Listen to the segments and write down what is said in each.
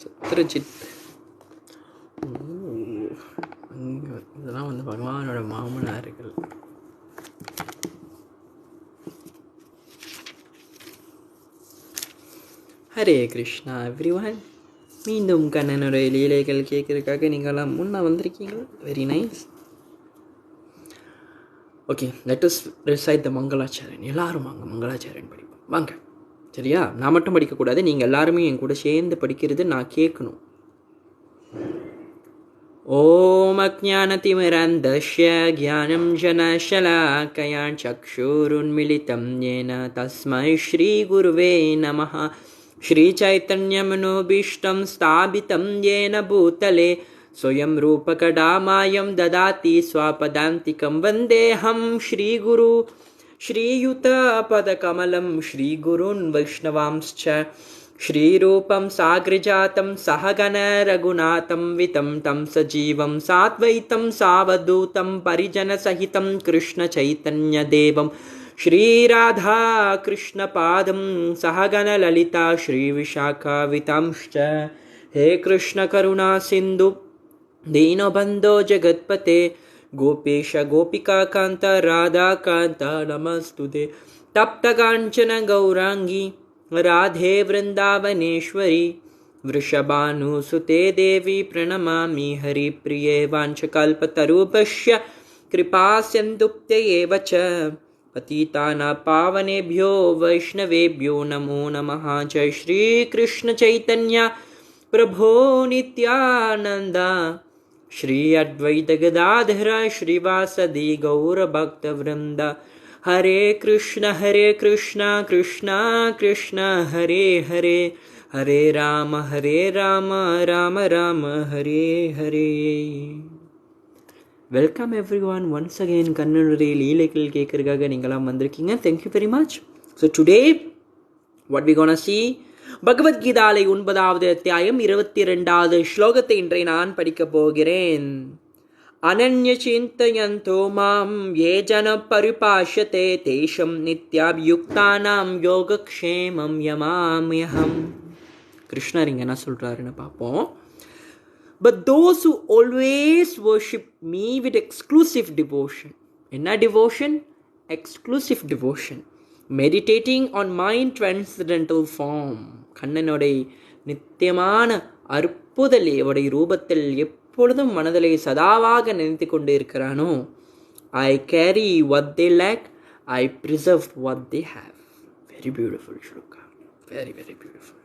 சத்ரஜித். இதெல்லாம் வந்து பகவானோட மாமனார்கள். ஹரே கிருஷ்ணா எவ்ரிவன். மீண்டும் கண்ணனுடைய லீலைகள் கேட்கறதுக்காக நீங்களாம் முன்னே வந்திருக்கீங்களா? Very nice. Okay, let us recite the மங்களாச்சாரியன். எல்லாரும் வாங்க மங்களாச்சாரியன் படிப்போம் வாங்க. சரியா? நான் மட்டும் படிக்கக்கூடாது, நீங்கள் எல்லாருமே என் கூட சேர்ந்து படிக்கிறது நான் கேட்கணும். ஓம் அஜ்ஞானதிமிரந்தஸ்ய ஞானம் ஜனஷலாக்கயா சக்ஷுருன்மிலிதம் யேன தஸ்மை ஸ்ரீ குருவே நமः. श्रीचैतन्यमनोभीष्टं स्थापितं येन भूतले स्वयं रूपकडामायं ददाति स्वापदान्तिकं वन्देऽहं श्रीगुरु श्रीयुतपदकमलं श्रीगुरून् वैष्णवांश्च श्रीरूपं साग्रजातं सहगण रघुनाथं वितं तं सजीवं साद्वैतं सावधूतं परिजनसहितं कृष्णचैतन्यदेवं श्रीराधा कृष्णपादं सहगण ललिता श्रीविशाखावितांश्च. हे कृष्ण करुणा सिन्धु दीनबन्धो जगत्पते गोपेश गोपिकान्त राधाकान्त नमस्तुते. तप्तकाञ्चन गौराङ्गी राधे वृन्दावनेश्वरी वृषभानुसुते देवी प्रणमामि हरिप्रिये. वाञ्छकल्पतरुभ्यश्च कृपासिन्धुभ्यैव च पतितानां पावनेभ्यो वैष्णवेभ्यो नमो नमः. जय श्री कृष्ण चैतन्य प्रभो नित्यानंद श्री अद्वैत गदाधर श्रीवासदि गौरभक्तवृंद. हरे कृष्ण कृष्ण कृष्ण हरे हरे, हरे राम राम राम हरे हरे. Welcome every one once again. கண்ணனுடைய லீலைகள் கேட்கறதுக்காக நீங்களாம் வந்திருக்கீங்க. Thank you very much. So today what we gonna see, பகவத்கீதாலை 9வது அத்தியாயம் 22வது ஸ்லோகத்தை இன்றைய நான் படிக்க போகிறேன். அனன்ய சிந்தயந்தோ மாம் ஏ ஜன பரிபாஷதே தேஷம் நித்யாபியுக்தானாம் யோகக்ஷேமம் யமாம்யஹம். கிருஷ்ணர் இங்க என்ன சொல்றாருன்னு பார்ப்போம். But those who always worship me with exclusive devotion. Enna devotion? Exclusive devotion. Meditating on my transcendental form. கண்ணனுடைய நித்தியமான அற்புதலையோடைய ரூபத்தில் எப்பொழுதும் மனதிலே சதாவாக நினைத்து கொண்டு இருக்கிறானோ. I carry what they lack, I preserve what they have. Very beautiful shloka. Very very beautiful.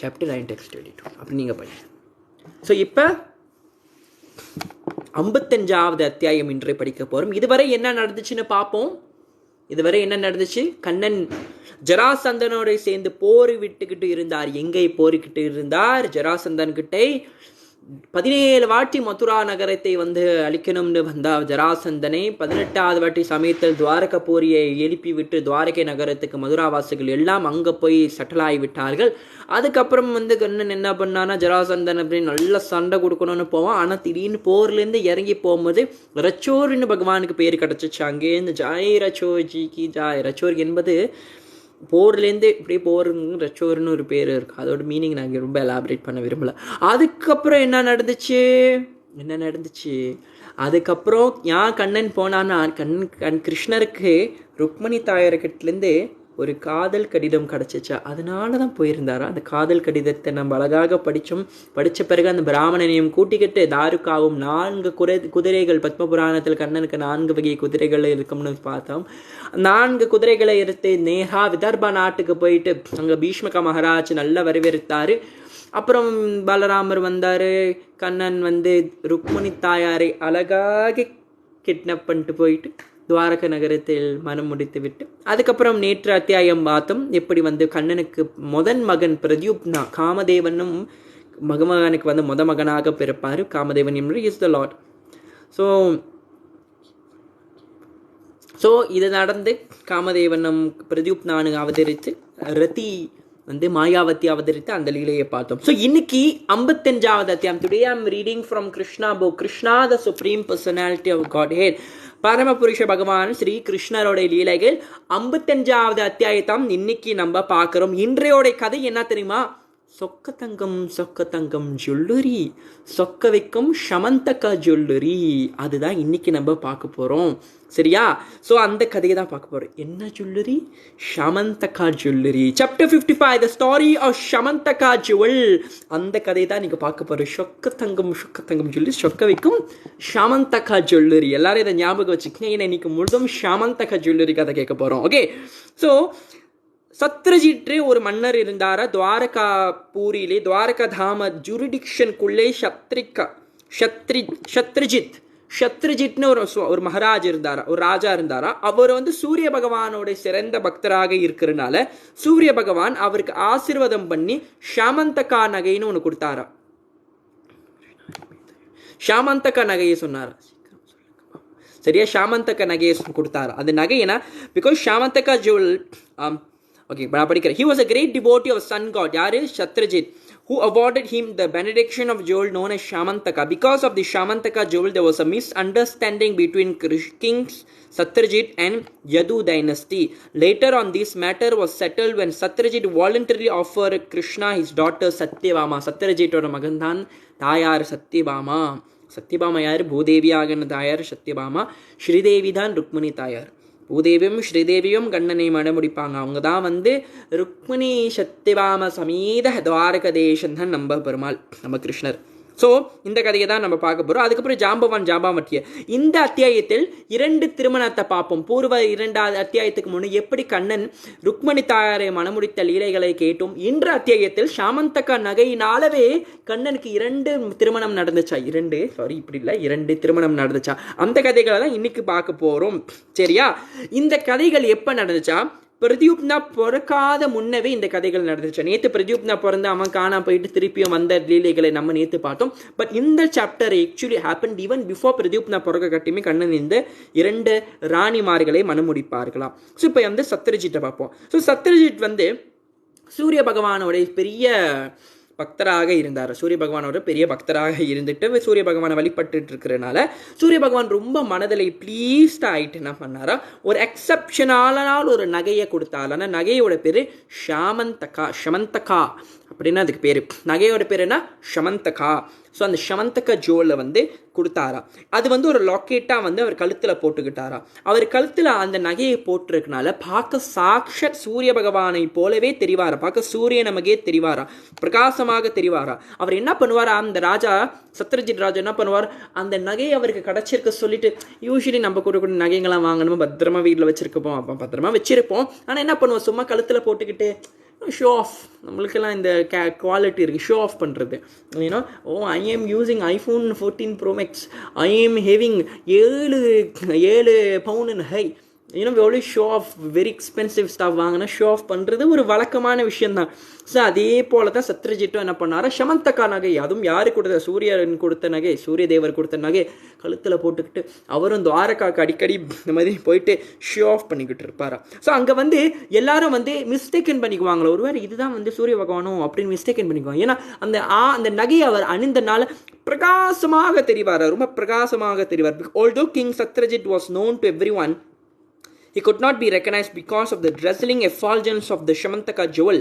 Chapter 9 text 22. அப்படி நீங்கள் படிங்க. ஸோ இப்போ 55வது அத்தியாயம் இன்றை படிக்க போகிறோம். இதுவரை என்ன நடந்துச்சுன்னு பார்ப்போம். இதுவரை என்ன நடந்துச்சு? கண்ணன் ஜராசந்தனோட சேர்ந்து போர் விட்டுக்கிட்டு இருந்தார். எங்கே போரிக்கிட்டு இருந்தார்? ஜராசந்தன்கிட்டே 17 வாட்டி மதுரா நகரத்தை வந்து அழிக்கணும்னு வந்தார் ஜராசந்தனை. 18வது வாட்டி சமயத்தில் துவாரக போரியை எழுப்பி விட்டு துவாரகை நகரத்துக்கு மதுராவாசிகள் எல்லாம் அங்கே போய் செட்டில் ஆகிவிட்டார்கள். அதுக்கப்புறம் வந்து கண்ணன் என்ன பண்ணான்னா, ஜராசந்தன் அப்படின்னு நல்லா சண்டை கொடுக்கணும்னு போவான். ஆனால் திடீர்னு போர்லேருந்து இறங்கி போகும்போது ரச்சோர்னு பகவானுக்கு பேர் கிடச்சிச்சு. அங்கேருந்து ஜாய் ரச்சோர்ஜிக்கு ஜாய். ரச்சோர் என்பது போர்லேருந்து இப்படி போருங்க ரச்சோர்னு ஒரு பேர் இருக்குது. அதோட மீனிங் நாங்கள் ரொம்ப எலாபரேட் பண்ண விரும்பலை. அதுக்கப்புறம் என்ன நடந்துச்சு? அதுக்கப்புறம் ஏன் கண்ணன் போனான்னா, கிருஷ்ணருக்கு ருக்மணி தாயார்கிட்டலேருந்து ஒரு காதல் கடிதம் கிடச்சிச்சா, அதனால தான் போயிருந்தாரா. அந்த காதல் கடிதத்தை நம்ம அழகாக படித்த பிறகு அந்த பிராமணனையும் கூட்டிக்கிட்டு தாருக்காவும் 4 குதிரைகள் பத்ம புராணத்தில் கண்ணனுக்கு 4 வகை குதிரைகள் இருக்கும்னு பார்த்தோம். 4 குதிரைகளை எடுத்து நேஹா விதர்பா நாட்டுக்கு போயிட்டு அங்கே பீஷ்மக மகாராஜ் நல்லா வரவேற்றாரு. அப்புறம் பலராமர் வந்தார். கண்ணன் வந்து ருக்மணி தாயாரை அழகாக கிட்னாப் பண்ணிட்டு போயிட்டு துவாரக நகரத்தில் மனம் முடித்து விட்டு அதுக்கப்புறம் நேற்று அத்தியாயம் பார்த்தோம். எப்படி வந்து கண்ணனுக்கு முதன் மகன் பிரத்யுப்னா காமதேவனும் மகமகனுக்கு வந்து மகனாக பிறப்பார். காமதேவன் என்பது இஸ் த லார்ட். ஸோ இது நடந்து காமதேவனும் பிரத்யுப்னானு அவதரித்து ரதி வந்து மாயாவதி அவதரித்து அந்த லீலையை பார்த்தோம். ஸோ இன்னைக்கு 55வது அத்தியாயம். Today I am reading from Krishna book. Krishna the supreme personality of Godhead. பரமபுருஷ பகவான் ஸ்ரீ கிருஷ்ணரோட லீலைகள் 55வது அத்தியாயத்தான் இன்னைக்கு நம்ம பார்க்கிறோம். இன்றையோட கதை என்ன தெரியுமா? சொக்க தங்கம் ஜுவல்லரி, சொக்க வைக்கும் ஷமந்தகா ஜுவல்லரி, அதுதான் இன்னைக்கு நம்ம பார்க்க போறோம். சரியா? ஸோ அந்த கதையை தான் பார்க்க போறோம். என்ன jewellery? Syamantaka jewellery. Chapter 55, the story of Syamantaka jewel. அந்த கதையை தான் நீங்க பார்க்க போறோம். சொக்க தங்கம் ஜுவல்லரி, சொக்க வைக்கும் ஷமந்தகா ஜுவல்லரி. எல்லாரும் இதை ஞாபகம் வச்சுக்கோங்க. ஏன்னா இன்னைக்கு முழுதும் ஷமந்தகா ஜுவல்லரி கதை கேட்க போறோம். ஓகே, ஸோ சத்ரஜித் ஒரு மன்னர் இருந்தாரா துவாரகா பூரியிலே, துவாரகா தாம ஜூரிடிக்ஷனுக்குள்ளே சத்ரஜித்னு ஒரு மகாராஜ் இருந்தாரா, ஒரு ராஜா இருந்தாரா. அவர் சூரிய பகவானோட சிறந்த பக்தராக இருக்கிறதுனால சூரிய பகவான் அவருக்கு ஆசீர்வாதம் பண்ணி ஷாமந்தகா நகைன்னு ஒன்று கொடுத்தாரா. ஷாமந்தகா நகையை சொன்னாரா? சரியா? ஷாமந்தகா நகையை கொடுத்தாரா. அந்த நகை என்ன? Because Syamantaka jewel. Okay, but படிக்கிறேன். He was a great devotee of sun god, யாரு? Satyajit, who awarded him the benediction of jewel known as Syamantaka. Because of the Syamantaka jewel, there was a misunderstanding between kings Satyajit and Yadu dynasty. Later on, this matter was settled when Satyajit voluntarily offered Krishna his daughter Satyabama. Satyajit oda magan than தாயார் சத்யபாமா. சத்யபாமா யாரு? பூதேவியாகன தாயார் சத்யபாமா. ஸ்ரீதேவி தான் ருக்மிணி தாயார். பூதேவியும் ஸ்ரீதேவியும் கண்ணனை மணமுடிப்பாங்க. அவங்க தான் ருக்மிணி சத்யபாம சமீத துவாரக தேசம் தான் நம்ம பெருமாள், நம்ம கிருஷ்ணர். ஸோ இந்த கதையை தான் நம்ம பார்க்க போகிறோம். அதுக்கப்புறம் ஜாம்பவாட்டிய இந்த அத்தியாயத்தில் 2 திருமணத்தை பார்ப்போம். பூர்வ 2வது அத்தியாயத்துக்கு முன்னே எப்படி கண்ணன் ருக்மணி தாயாரை மணமுடித்த லீலைகளை கேட்டோம். இன்ற அத்தியாயத்தில் ஷாமந்தகா நகையினாலவே கண்ணனுக்கு 2 திருமணம் நடந்துச்சா. 2 திருமணம் நடந்துச்சா. அந்த கதைகளை தான் இன்னைக்கு பார்க்க போகிறோம். சரியா? இந்த கதைகள் எப்போ நடந்துச்சா? பிரத்யுப்னா பிறக்காத முன்னவே இந்த கதைகள் நடந்துச்சு. நேற்று பிரத்யுப்னா பிறந்து அவன் காணா போயிட்டு திருப்பியும் வந்த லீலைகளை நம்ம நேற்று பார்த்தோம். பட் இந்த chapter actually happen even before Pradyumna பிறக்க கட்டியுமே கண்ணன் இந்த 2 ராணிமார்களை மணமுடிப்பார்களாம். ஸோ இப்போ சத்ரஜித்தை பார்ப்போம். ஸோ சத்ரஜித் சூரிய பகவானோட பெரிய பக்தராக இருந்தார். சூரிய பகவானோட பெரிய பக்தராக இருந்துட்டு சூரிய பகவானை வழிபட்டு இருக்கிறதுனால சூரிய பகவான் ரொம்ப மனதில் ப்ளீஸ்ட் ஆகிட்டு என்ன பண்ணாரா, ஒரு எக்ஸப்ஷனால ஒரு நகையை கொடுத்தாரு. ஆனால் நகையோட பேர் ஷமந்தகா அப்படின்னா அதுக்கு பேர். நகையோட பேர் என்ன? ஷமந்தகா. ஸோ அந்த ஷமந்தகா ஜுவலை கொடுத்தாரா. அது ஒரு லாக்கெட்டாக அவர் கழுத்தில் போட்டுக்கிட்டாரா. அவர் கழுத்தில் அந்த நகையை போட்டிருக்கனால பார்க்க சாக்ஷாத் சூரிய பகவானை போலவே தெரிவாரா. பார்க்க சூரிய நமக்கே தெரிவாரா, பிரகாசமாக தெரிவாரா. அவர் என்ன பண்ணுவாரா, அந்த ராஜா சத்ரஜித் ராஜா என்ன பண்ணுவார், அந்த நகையை அவருக்கு கிடைச்சிருக்க சொல்லிட்டு, யூஸ்வலி நம்ம கூட நகைங்களாம் வாங்கணும், பத்திரமா வீட்டில் வச்சிருக்கப்போம், அப்போ பத்திரமா வச்சிருப்போம். ஆனால் என்ன பண்ணுவோம், சும்மா கழுத்தில் போட்டுக்கிட்டு ஷோ ஆஃப். நம்மளுக்கெல்லாம் இந்த குவாலிட்டி இருக்குது ஷோ ஆஃப் பண்ணுறது. ஏன்னா I am using iPhone 14 Pro Max, I am having 7 pound high. எவ்வளோ show off, very expensive stuff வாங்கினா ஷோ ஆஃப் பண்ணுறது ஒரு வழக்கமான விஷயந்தான். ஸோ அதே போல தான் சத்ரஜிட்டும் என்ன பண்ணாரா, ஷமந்தகா நகை, அதுவும் யாரு கொடுத்த, சூரியன் கொடுத்த நகை, சூரிய தேவர் கொடுத்த நகை கழுத்தில் போட்டுக்கிட்டு அவரும் துவாரகாவுக்கு அடிக்கடி இந்த மாதிரி போயிட்டு ஷோ ஆஃப் பண்ணிக்கிட்டு இருப்பாரா. ஸோ அங்கே எல்லாரும் மிஸ்டேக்கன் பண்ணிக்குவாங்களோ, ஒருவேளை இதுதான் சூரிய பகவானும் அப்படின்னு மிஸ்டேக்கன் பண்ணிக்குவாங்க. ஏன்னா அந்த நகையை அவர் அணிந்தனால பிரகாசமாக தெரிவார், ரொம்ப பிரகாசமாக தெரிவார். Although King Satyajit was known to everyone, he could not be recognized because of the dazzling effulgence of the Syamantaka jewel.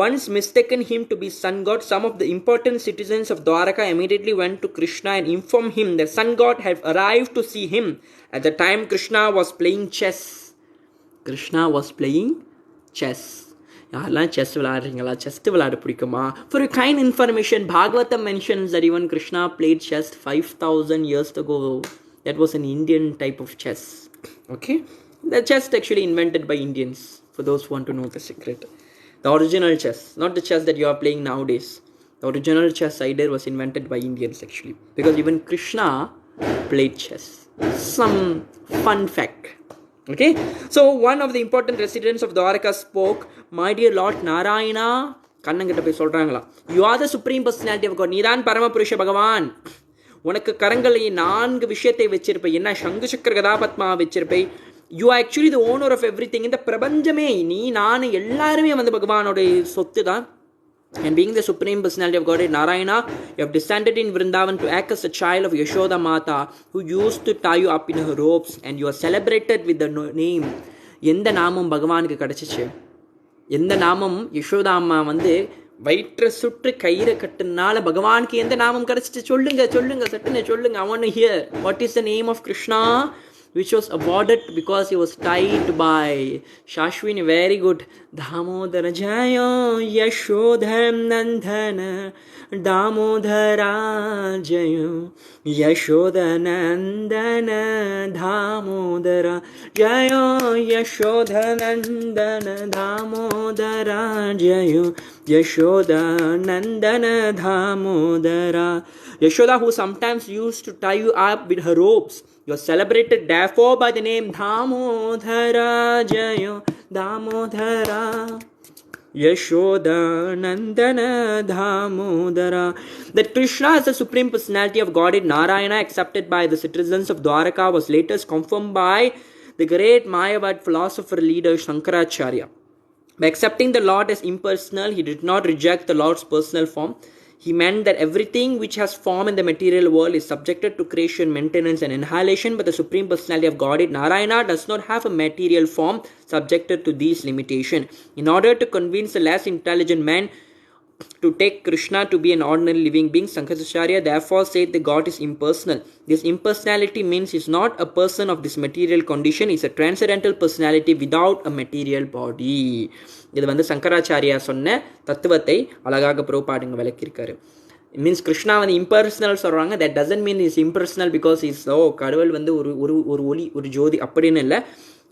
Once mistaken him to be sun god, some of the important citizens of Dwaraka immediately went to Krishna and informed him that sun god had arrived to see him. At the time, Krishna was playing chess. யாரெல்லாம் chess விளையாடுறீங்களா? Chess விளையாட பிடிக்குமா? For a kind information, Bhagavatam mentions that even Krishna played chess 5,000 years ago. That was an Indian type of chess. Okay? The chess actually invented by Indians, for those who want to know the secret. The original chess, not the chess that you are playing nowadays. The original chess idea was invented by Indians actually, because even Krishna played chess. Some fun fact. Okay, so one of the important residents of Dwaraka spoke, "My dear Lord Narayana," கண்ணங்கிட்ட போய் சொல்றாங்களா, "You are the supreme personality of God. நீதான் பரமபுருஷ பகவான். உனக்கு கரங்களில் 4 விஷயத்தை வச்சிருப்பை. என்ன? சங்கு சக்கர கதாபத்மா வச்சிருப்பை. You are actually the owner of everything. இந்த பிரபஞ்சமே, நீ நான் எல்லாருமே பகவானோட சொத்து தான். And being the Supreme Personality of Godhead Narayana, you have descended in Vrindavan to act as a child of Yashoda Mata, who used to tie you up in her ropes, and you are celebrated with the name. எந்த நாமம் பகவானுக்கு கிடச்சிச்சு? எந்த நாமம் யசோதா அம்மா வந்து வயிற்றை சுற்று கயிறை கட்டுனால பகவானுக்கு எந்த நாமம் கிடச்சிச்சு? சொல்லுங்க சொல்லுங்க சட்டுன்னு சொல்லுங்க. I want to hear. What is the name of Krishna which was awarded because he was tied by Shashwini? Very good. Damodara Jaya Yashodham Nandana Damodara Jaya Yashoda Nandana Damodara Jaya Yashoda Nandana Damodara Jaya Yashoda Nandana Damodara. Yashoda, who sometimes used to tie you up with her ropes, you are celebrated therefore by the name Damodara Jaya Damodara Yashoda Nandana Damodara. That Krishna as the Supreme Personality of Godhead Narayana, accepted by the citizens of Dwaraka, was later confirmed by the great Mayavad philosopher leader Shankaracharya. By accepting the Lord as impersonal, he did not reject the Lord's personal form. He meant that everything which has form in the material world is subjected to creation, maintenance and annihilation, but the Supreme Personality of Godhead Narayana does not have a material form subjected to these limitations. In order to convince the less intelligent man to take Krishna to be an ordinary living being, Shankaracharya therefore said that God is impersonal. This impersonality means he is not a person of this material condition, he is a transcendental personality without a material body. இது வந்து சங்கராச்சாரியா சொன்ன தத்துவத்தை அழகாக பிரபுபாதுங்க விளக்கியிருக்காரு. Means Krishna வந்து impersonal சொல்கிறாங்க. That doesn't mean is impersonal because is கடவுள் வந்து ஒரு ஒளி ஒரு ஜோதி அப்படின்னு இல்லை.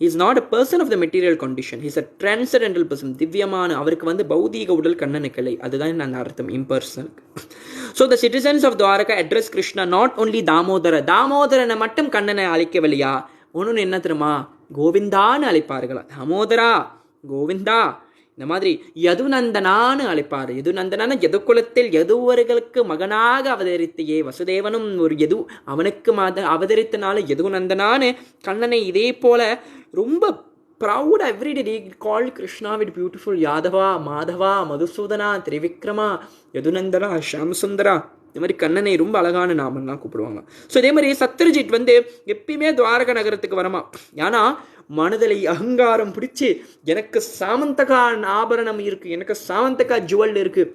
He is not a person of the material condition. He is a transcendental person. திவ்யமான அவருக்கு வந்து பௌதீக உடல் கண்ணனுக்கில்லை. அதுதான் நான் அர்த்தம் impersonal. So the citizens of Dwaraka address Krishna not only Damodara. தாமோதரனை மட்டும் கண்ணனை அழைக்கவில்லையா, ஒன்று என்ன தெரியுமா, கோவிந்தான்னு அழைப்பார்களா. தாமோதரா கோவிந்தா இந்த மாதிரி யதுநந்தனான்னு அழைப்பார். யதுநந்தனான யதுகுலத்தில் யதுவர்களுக்கு மகனாக அவதரித்தையே வசுதேவனும் ஒரு யது அவனுக்கு அவதரித்தனால யதுநந்தனான்னு கண்ணனை இதே போல ரொம்ப proud everyday they called Krishna with beautiful Yadava Madhava Madhusudana Trivikrama Yadunandana Shyamasundara. இந்த மாதிரி கண்ணனை ரொம்ப அழகான நாமெல்லாம் கூப்பிடுவாங்க. ஸோ இதே மாதிரி சத்ரஜித் வந்து எப்பயுமே துவாரக நகரத்துக்கு வரமா. ஏன்னா மனதில் அகங்காரம் பிடிச்சி எனக்கு சாமந்தகா ஆபரணம் இருக்குது, எனக்கு சாமந்தகா ஜுவல் இருக்குது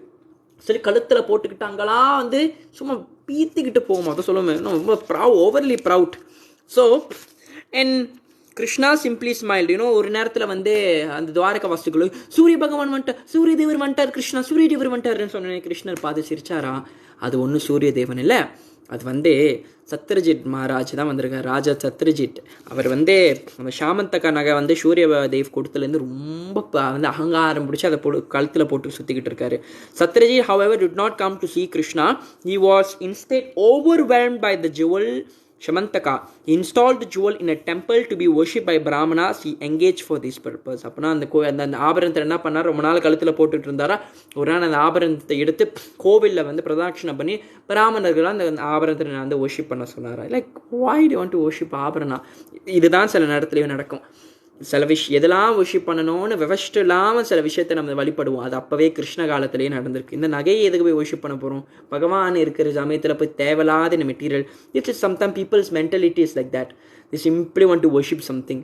சரி கழுத்தில் போட்டுக்கிட்டு அங்கெல்லாம் வந்து சும்மா பீத்திக்கிட்டு போவோம். அதை சொல்லுவேன் ரொம்ப overly proud. So and Krishna simply smiled. ஒரு நேரத்தில் வந்து அந்த துவாரக வாசிகளும் சூரிய பகவான் வந்துட்டார், சூரிய தேவர் வந்துட்டார், கிருஷ்ணா சூரிய தேவர் வந்துட்டாருன்னு சொன்னேன். கிருஷ்ணர் பார்த்து சிரிச்சாரா? அது ஒன்றும் சூரிய தேவன் இல்லை, அது வந்து சத்ரஜித் மகாராஜ் தான் வந்திருக்கார். ராஜா சத்ரஜித் அவர் வந்து அந்த சாமந்தகா நகை வந்து சூரிய தேவ் கொடுத்துலேருந்து ரொம்ப வந்து அகங்காரம் பிடிச்சி அதை கழுத்தில் போட்டு சுற்றிக்கிட்டு இருக்காரு. Satrajit however did not come to see Krishna. He was instead overwhelmed by the jewel Syamantaka. He installed the jewel in a temple to be worshipped by Brahmanas. He engaged for this purpose. அப்போனா அந்த ஆபரணத்தை என்ன பண்ணார், ரொம்ப நாள் கழுத்தில் போட்டுட்டு இருந்தாரா. ஒரு நாள் அந்த ஆபரணத்தை எடுத்து கோவிலில் வந்து பிரதாட்சணை பண்ணி பிராமணர்கள் அந்த ஆபரணத்தை வந்து வர்ஷிப் பண்ண சொன்னார். Like why do you want to worship Aparna? இதுதான் சில நேரத்துலேயும் நடக்கும். சில எதெல்லாம் வர்ஷிப் பண்ணணும்னு விவஷ்டம் இல்லாமல் சில விஷயத்தை நம்ம வழிபடுவோம். அது அப்போவே கிருஷ்ண காலத்திலேயே நடந்திருக்கு. இந்த நகையை எதுக்கு போய் வர்ஷிப் பண்ண போகிறோம்? பகவான் இருக்கிற சமயத்தில் போய் தேவையில்லாத இந்த material. It's is sometime people's mentality is like that. They simply want to worship something.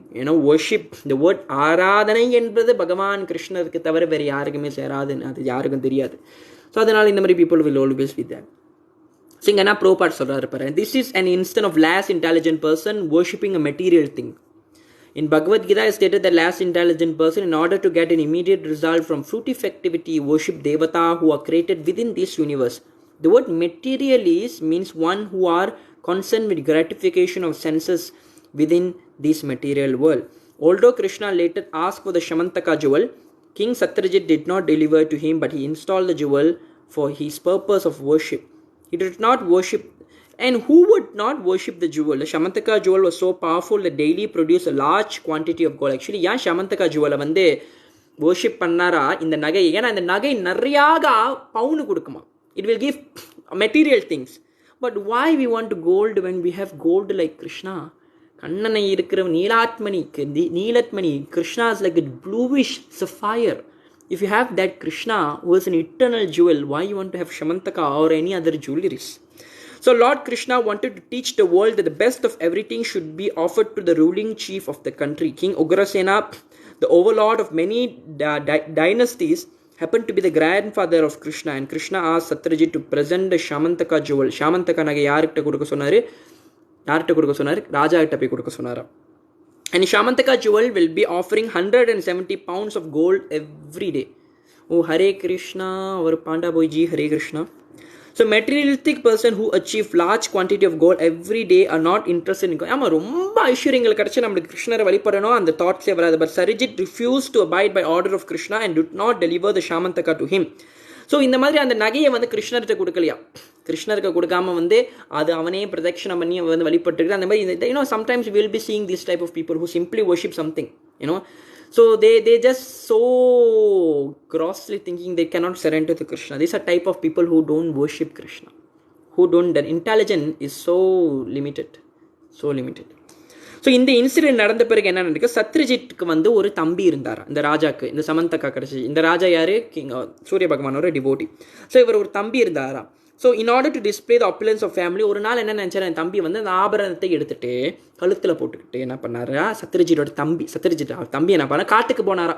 Worship இந்த வேர்ட் ஆராதனை என்பது பகவான் கிருஷ்ணருக்கு தவிர வேறு யாருக்குமே சேராதுன்னு அது யாருக்கும் தெரியாது. ஸோ அதனால் இந்த மாதிரி people will always with that. So இங்கே என்ன ப்ரோபாட் சொல்கிறாரு பாரு, this is an instant of less intelligent person worshipping a material thing. In Bhagavad Gita, it stated that less intelligent person, in order to get an immediate result from fruitive-activity, worship Devata who are created within this universe. The word materialist means one who are concerned with gratification of senses within this material world. Although Krishna later asked for the Syamantaka jewel, King Satyajit did not deliver to him, but he installed the jewel for his purpose of worship. He did not worship. And who would not worship the jewel? The Syamantaka jewel was so powerful that daily produced a large quantity of gold. Actually, ஏன் Syamantaka jewel வந்து worship பண்ணாரா இந்த நகை? ஏன்னா இந்த நகை நிறையாக பவுனு கொடுக்குமா. It will give material things. But why we want gold when we have gold like Krishna? கண்ணனை இருக்கிற நீலாத்மணி, Krishna is like a bluish sapphire. If you have that Krishna who is an eternal jewel, why you want to have Syamantaka or any other jewelries? So Lord Krishna wanted to teach the world that the best of everything should be offered to the ruling chief of the country. King Ugrasena, the overlord of many dynasties, happened to be the grandfather of Krishna, and Krishna asked Satyajit to present the Syamantaka jewel. Syamantaka nage யார்கிட்ட கொடுக்க சொன்னாரு? யார்கிட்ட கொடுக்க சொன்னாரு? ராஜா கிட்ட போய் கொடுக்க சொன்னாரா. And Syamantaka jewel will be offering 170 pounds of gold every day. Oh, Hare Krishna, our Panda Boyji, Hare Krishna. So materialistic person who achieve large quantity of gold every day are not interested in ஆமா ரொம்ப ஐஸ்வர்யங்கள் கிடைச்சு நம்மளுக்கு கிருஷ்ணரை வழிபடணும் அந்த தாட்ஸே வராது. But Satyajit refused to abide by order of Krishna and did not deliver the Syamantaka to him. So இந்த மாதிரி அந்த நகையை வந்து கிருஷ்ணர்கிட்ட கொடுக்கலையா, கிருஷ்ணருக்கு கொடுக்காம வந்து அது அவனே பிரதட்சணம் பண்ணி வந்து வழிபட்டுருக்கு. அந்த மாதிரி you know sometimes will be seeing this type of people who simply worship something, you know. So they just so grossly thinking they cannot surrender to Krishna. These are type of people who don't worship Krishna, who don't, their intelligence is so limited, so limited. So இந்த incident நடந்த பிறகு என்ன நடக்கு, சத்ரஜித்துக்கு வந்து ஒரு தம்பி இருந்தார் இந்த ராஜாக்கு, இந்த சமந்தகா கிடச்சி. இந்த ராஜா யார்? கிங் சூரிய பகவானோட டிவோட்டி. ஸோ இவர் ஒரு தம்பி இருந்தாராம். So in order to display the affluence of family, ஒரு நாள் என்ன நினச்சார், என் தம்பி வந்து அந்த ஆபரணத்தை எடுத்துகிட்டு கழுத்தில் போட்டுக்கிட்டு என்ன பண்ணாரா, சத்ரஜித்தோட தம்பி தம்பி என்ன பண்ணார், காட்டுக்கு போனாரா.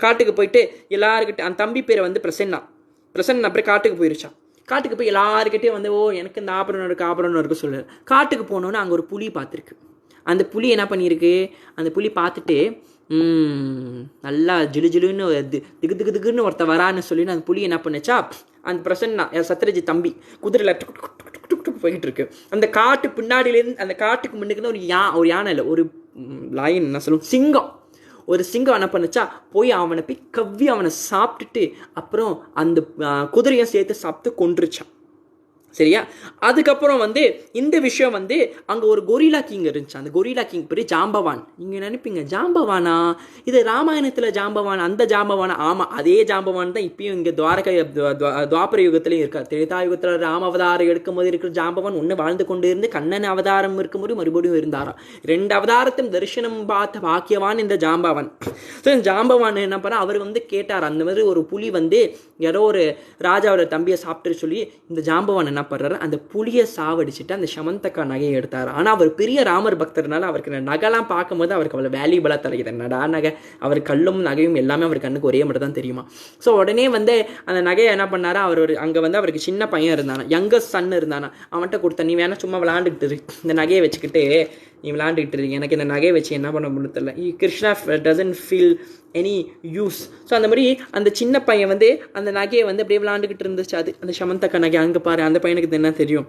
காட்டுக்கு போயிட்டு எல்லாருக்கிட்ட, அந்த தம்பி பேரை வந்து பிரசன்னா அப்புறம் காட்டுக்கு போயிருச்சான். காட்டுக்கு போய் எல்லாருக்கிட்டே வந்து ஓ எனக்கு இந்த ஆபரணம் இருக்கு சொல்லுறாரு. காட்டுக்கு போனோன்னு அங்கே ஒரு புலி பார்த்துருக்கு. அந்த புலி என்ன பண்ணியிருக்கு, அந்த புலி பார்த்துட்டு நல்லா ஜிலுன்னு திகுன்னு ஒருத்த வரான்னு சொல்லிட்டு அந்த புலி என்ன பண்ணுச்சா, அந்த பிரசன்னா சத்ரஜித் தம்பி குதிரையில் போய்கிட்டு இருக்கு. அந்த காட்டு பின்னாடியிலேருந்து அந்த காட்டுக்கு முன்னுக்கு ஒரு யானை இல்லை, ஒரு லாயன் என்ன சொல்லுவோம், ஒரு சிங்கம் என்ன பண்ணுச்சா, போய் அவனை போய் கவ்வி அவனை சாப்பிட்டுட்டு அப்புறம் அந்த குதிரையை சேர்த்து சாப்பிட்டு கொன்றுச்சான். சரியா. அதுக்கப்புறம் வந்து இந்த விஷயம் வந்து அங்கே ஒரு கொரிலா கிங் இருந்துச்சு. அந்த கொரிலா கிங் பேர் ஜாம்பவான். நீங்கள் நினைப்பீங்க ஜாம்பவானா, இது ராமாயணத்தில் ஜாம்பவான், அந்த ஜாம்பவானா? ஆமாம், அதே ஜாம்பவான் தான் இப்பயும் இங்கே துவாபர யுகத்திலையும் இருக்கார். திரேதாயுகத்தில் ராம அவதாரம் எடுக்கும்போது இருக்கிற ஜாம்பவான் ஒன்று வாழ்ந்து கொண்டு இருந்து கண்ணன் அவதாரம் இருக்கும்போது மறுபடியும் இருந்தாராம். 2 அவதாரத்தையும் தரிசனம் பார்த்த பாக்கியவான் இந்த ஜாம்பவான். ஸோ இந்த ஜாம்பவான் என்ன பண்ண, அவர் வந்து கேட்டார், அந்த மாதிரி ஒரு புலி வந்து யாரோ ஒரு ராஜாவோட தம்பியை சாப்பிட்டு சொல்லி இந்த ஜாம்பவான் என்ன பண்ணுறாரு, அந்த புலியை சாவடிச்சுட்டு அந்த சமந்தகா நகையை எடுத்தார். ஆனால் அவர் பெரிய ராமர் பக்தர்னால அவருக்கு இந்த நகைலாம் பார்க்கும்போது அவருக்கு அவ்வளோ வேல்யூபிளாக தலைக்குது. நடா நகை, அவர் கல்லும் நகையும் எல்லாமே அவர் கண்ணுக்கு ஒரே மட்டும் தான் தெரியுமா. ஸோ உடனே வந்து அந்த நகையை என்ன பண்ணாரா, அவர் அங்கே வந்து அவருக்கு சின்ன பையன் இருந்தானா, யங்கஸ்ட் சன் இருந்தானா, அவன்கிட்ட கொடுத்தா, நீ வேணா சும்மா விளாண்டுக்கிட்டு இந்த நகையை வச்சுக்கிட்டு நீ விளாண்டுக்கிட்டு இருக்கு, எனக்கு இந்த நகையை வச்சு என்ன பண்ண முடியும் தெரியல. Krishna doesn't feel any use. So அந்த மாதிரி அந்த சின்ன பையன் வந்து அந்த நகையை வந்து அப்படியே விளாண்டுக்கிட்டு இருந்துச்சு. அது அந்த சமந்தகா நகை, அங்கே பாரு அந்த பையனுக்கு என்ன தெரியும்.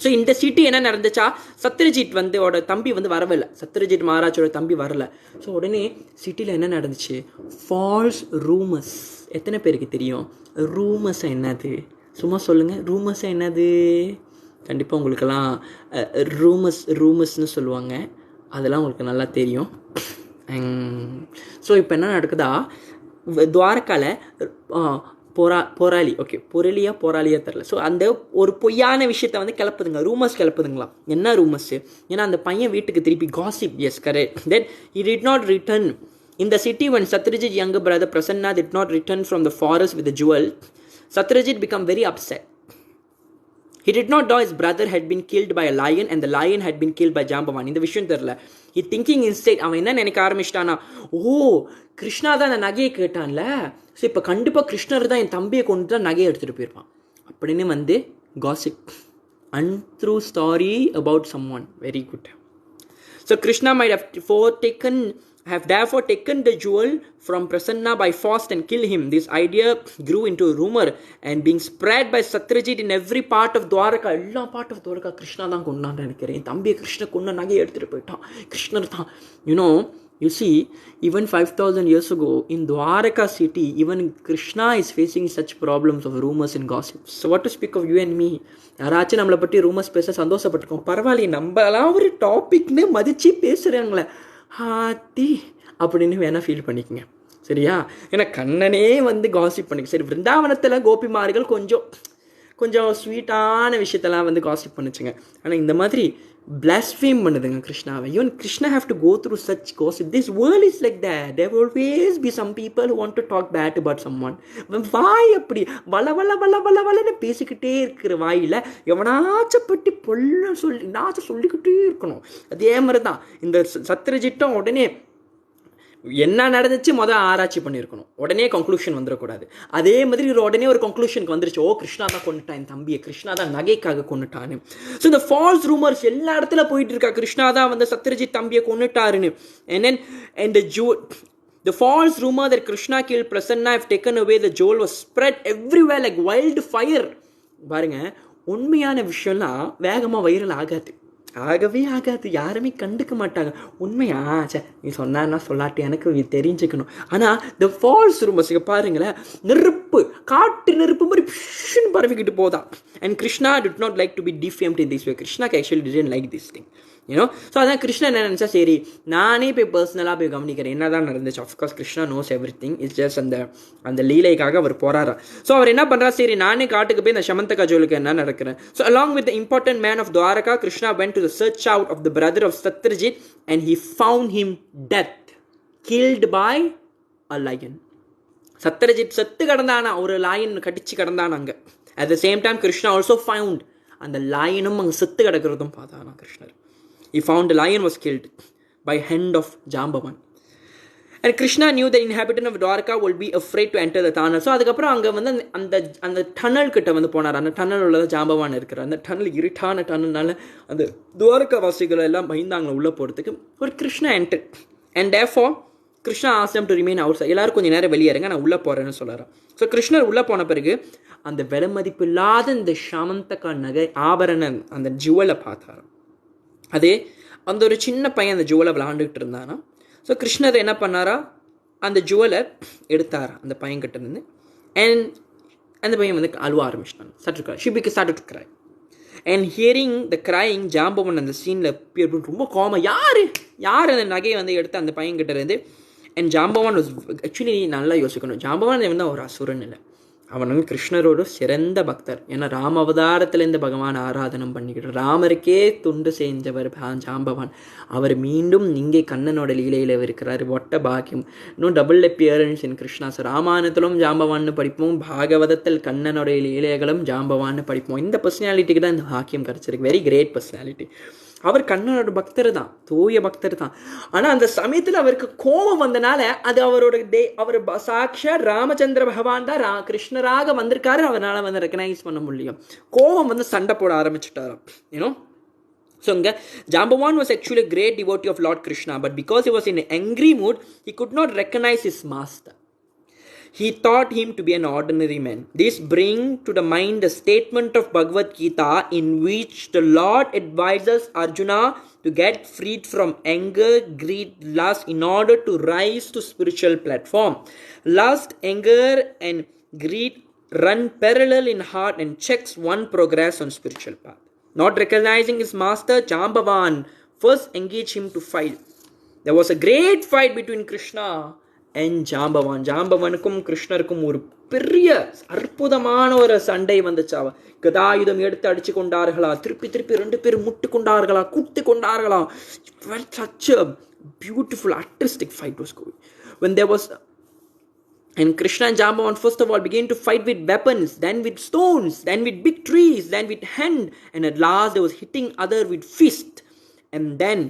ஸோ இந்த சிட்டி என்ன நடந்துச்சா, சத்ரஜித் வந்து ஓட தம்பி வந்து வரவில்லை, சத்ரஜித் மகாராஜோட தம்பி வரல. ஸோ உடனே சிட்டியில் என்ன நடந்துச்சு, ஃபால்ஸ் ரூமர்ஸ். எத்தனை பேருக்கு தெரியும் ரூமர்ஸ் என்னது? சும்மா சொல்லுங்கள், ரூமர்ஸ் என்னது? கண்டிப்பாக உங்களுக்கெல்லாம் ரூமர்ஸ்னு சொல்லுவாங்க, அதெல்லாம் உங்களுக்கு நல்லா தெரியும். ஸோ இப்போ என்ன நடக்குதா, துவாரகாவில் போராளியா தெரில. ஸோ அந்த ஒரு பொய்யான விஷயத்தை வந்து கிளப்புதுங்க, ரூமர்ஸ் கிளப்புதுங்களா. என்ன ரூமர்ஸு? ஏன்னா அந்த பையன் வீட்டுக்கு திருப்பி gossip. Yes, correct. Then he did not return in the city when Satyajit's younger brother Prasanna did not return from the forest with the jewel. Satyajit became very upset. He did not know his brother had been killed by a lion and the lion had been killed by Jambavan. இந்த விஷயம் தெரியல. He thinking instead, அவன் என்ன நினைக்க ஆரம்பிச்சிட்டானா, ஓ கிருஷ்ணா தான் அந்த நகையை கேட்டான்ல, so இப்போ கண்டிப்பாக கிருஷ்ணர் தான் என் தம்பியை கொண்டு தான் நகையை எடுத்துகிட்டு போயிருப்பான் அப்படின்னு வந்து gossip. Untrue story about someone. Very good. So Krishna might have therefore taken the jewel from Prasanna by force and killed him. This idea grew into a rumor and being spread by Satyajit in every part of Dwaraka. எல்லா part of Dwaraka Krishna தான் கொண்டான்னு நினைக்கிறேன். தம்பியை கிருஷ்ண கொண்டு நகையை எடுத்துகிட்டு போயிட்டான், கிருஷ்ணர் தான். You see, even 5,000 years ago in Dwaraka city, even Krishna is facing such problems of rumors and gossips. So what to speak of you and me? யாராச்சும் நம்மளை பற்றி ரூமர்ஸ் பேச சந்தோஷப்பட்டிருக்கோம், பரவாயில்ல, நம்மளாம் ஒரு டாபிக்னு மதிச்சு பேசுகிறாங்களே ஹாத்தி அப்படின்னு வேணால் ஃபீல் பண்ணிக்கோங்க, சரியா? ஏன்னா கண்ணனே வந்து காசிப் பண்ணிக்க. சரி, விருந்தாவனத்தில் கோபிமார்கள் கொஞ்சம் ஸ்வீட்டான விஷயத்தெல்லாம் வந்து காசிப் பண்ணிச்சுங்க. ஆனால் இந்த மாதிரி blaspheme பண்ணுதுங்க கிருஷ்ணாவை. Even Krishna have to go through such gossip. This world is like that. There will always be some people who want to talk bad about someone. வாய் அப்படி வள வள வள வள வளன்னு பேசிக்கிட்டே இருக்கிற வாயில் எவனாச்சும் பற்றி நாச்சும் சொல்லிக்கிட்டே இருக்கணும். அதே மாதிரி தான் இந்த சத்ரஜிட்டும் உடனே என்ன நடந்துச்சு ஆராய்ச்சி பண்ணியிருக்கணும், உடனே கன்க்ளூஷன் வந்துடக்கூடாது. அதே மாதிரி உடனே ஒரு கன்க்ளூஷனுக்கு வந்துருச்சு, ஓ கிருஷ்ணா தான் கொண்டுட்டான் என் தம்பியை, கிருஷ்ணா தான் நகைக்காக கொண்டுட்டான்னு. ஸோ இந்த ஃபால்ஸ் ரூமர்ஸ் எல்லா இடத்துல போயிட்டு இருக்கா, கிருஷ்ணா தான் வந்து சத்ரஜித் தம்பியை கொண்டுட்டாருன்னு. And the false rumor that Krishna killed Prasanna have taken away the jewel was spread everywhere like wildfire. பாருங்க, உண்மையான விஷயம்லாம் வேகமாக வைரல் ஆகாது, ஆகவே ஆகாது, யாருமே கண்டுக்க மாட்டாங்க. உண்மையா சே நீ சொன்னா சொல்லாட்டி எனக்கு தெரிஞ்சுக்கணும். ஆனால் இந்த ஃபால்ஸ் ரூமர்ஸ் பாருங்களேன், நெருப்பு காட்டு நெருப்பு மாதிரி பரவிக்கிட்டு போதா. And Krishna did not like to be defamed in this way. கிருஷ்ணாக்கு actually didn't like this thing, you know. So அதான் கிருஷ்ணா என்ன நினச்சா, சரி நானே போய் பர்சனலாக போய் கவனிக்கிறேன் என்ன தான் நடந்துச்சு. Of course Krishna knows everything, it's just அந்த லீலைக்காக அவர் போறாரா. ஸோ அவர் என்ன பண்ணுறா, சரி நானே காட்டுக்கு போய் இந்த சமந்தகா ஜோலுக்கு என்ன நடக்கிறேன். So along with the important man of Dwarka, Krishna went to the search out of the brother of Satrajit and he found him death killed by a lion. Satrajit செத்து கிடந்தானா, ஒரு லாயன் கடிச்சு கிடந்தானா அங்கே. At the same time Krishna also found அந்த லாயனும் அங்கே செத்து கிடக்கிறதும் பார்த்தானா கிருஷ்ணர். He found the lion was killed by hand of Jambavan. And Krishna knew the inhabitant of Dwarka would be afraid to enter the tunnel. So அதுக்கப்புறம் அங்கே வந்து அந்த டனல் கிட்ட வந்து போனார். அந்த டனல் உள்ளது ஜாம்பவான் இருக்கிறார். அந்த டனல் இருட்டான டனல்னால அந்த துவாரகா வாசிகள் எல்லாம் பயந்தாங்க உள்ளே போகிறதுக்கு. ஒரு Krishna enter and therefore Krishna asked them to remain outside. எல்லாரும் கொஞ்சம் நேரம் வெளியே இருங்க, நான் உள்ளே போகிறேன்னு சொல்கிறார். ஸோ கிருஷ்ணர் உள்ளே போன பிறகு அந்த விலை மதிப்பில்லாத இந்த சாமந்தகா நகை ஆபரணம் அந்த ஜுவலை பார்த்தார். அதே அந்த ஒரு சின்ன பையன் அந்த ஜுவலை விளாண்டுக்கிட்டு இருந்தானா. ஸோ கிருஷ்ணர் என்ன பண்ணாரா, அந்த ஜுவலை எடுத்தாரா அந்த பையன்கிட்ட இருந்து. அண்ட் அந்த பையன் வந்து அழுவ ஆரம்பிச்சிட்டான். Started to cry. And hearing the crying, Jambavan அந்த சீனில் ரொம்ப கோமா, யார் அந்த நகையை வந்து எடுத்து அந்த பையன்கிட்ட இருந்து. அண்ட் ஜாம்பவான் ஆக்சுவலி நல்லா யோசிக்கணும், ஜாம்பவான் வந்து ஒரு அசுரன் இல்லை, அவன் வந்து கிருஷ்ணரோட சிறந்த பக்தர். ஏன்னா ராம அவதாரத்திலேருந்து பகவான் ஆராதனம் பண்ணிக்கிட்டு ராமருக்கே துண்டு செஞ்சவர் ஜாம்பவான். அவர் மீண்டும் இங்கே கண்ணனோட லீலையில் இருக்கிறார். ஒட்ட பாக்கியம். இன்னும் டபுள் அப்பியரன்ஸ் இன் கிருஷ்ணா. ஸோ ராமாயணத்திலும் ஜாம்பவான்னு படிப்போம், பாகவதத்தில் கண்ணனுடைய லீலைகளும் ஜாம்பவான்னு படிப்போம். இந்த பர்சனாலிட்டிக்கு தான் இந்த பாக்கியம் கிடச்சிருக்கு. Very great personality. அவர் கண்ணனோட பக்தர் தான், தூய பக்தர் தான். ஆனால் அந்த சமயத்தில் அவருக்கு கோபம் வந்தனால அது அவரோட அவர் சாட்சாத் ராமச்சந்திர பகவான் தான் கிருஷ்ணராக வந்திருக்காரு, அவரால் வந்து ரெக்கனைஸ் பண்ண முடியும். கோபம் வந்து சண்டை போட ஆரம்பிச்சுட்டாராம், you know. So Jambavan was actually a great devotee of Lord Krishna, but because he was in an angry mood, he could not recognize his master. He thought him to be an ordinary man. This brings to the mind the statement of Bhagavad Gita in which the Lord advises Arjuna to get freed from anger, greed, lust in order to rise to spiritual platform. Lust, anger and greed run parallel in heart and checks one progress on spiritual path. Not recognizing his master, Jambavan first engaged him to fight. There was a great fight between Krishna and Jambavan. ஜாம்பவனுக்கும் கிருஷ்ணருக்கும் ஒரு பெரிய அற்புதமான ஒரு சண்டை வந்துச்சா. கதாயுதம் எடுத்து அடிச்சு கொண்டார்களா, திருப்பி ரெண்டு பேரும் முட்டு கொண்டார்களா, குத்து கொண்டார்களா. Such a beautiful artistic fight was going. When there was And Krishna and Jambavan first of all began to fight with weapons, then with stones, then with big trees, then with hand, and at last they was hitting other with fist, and then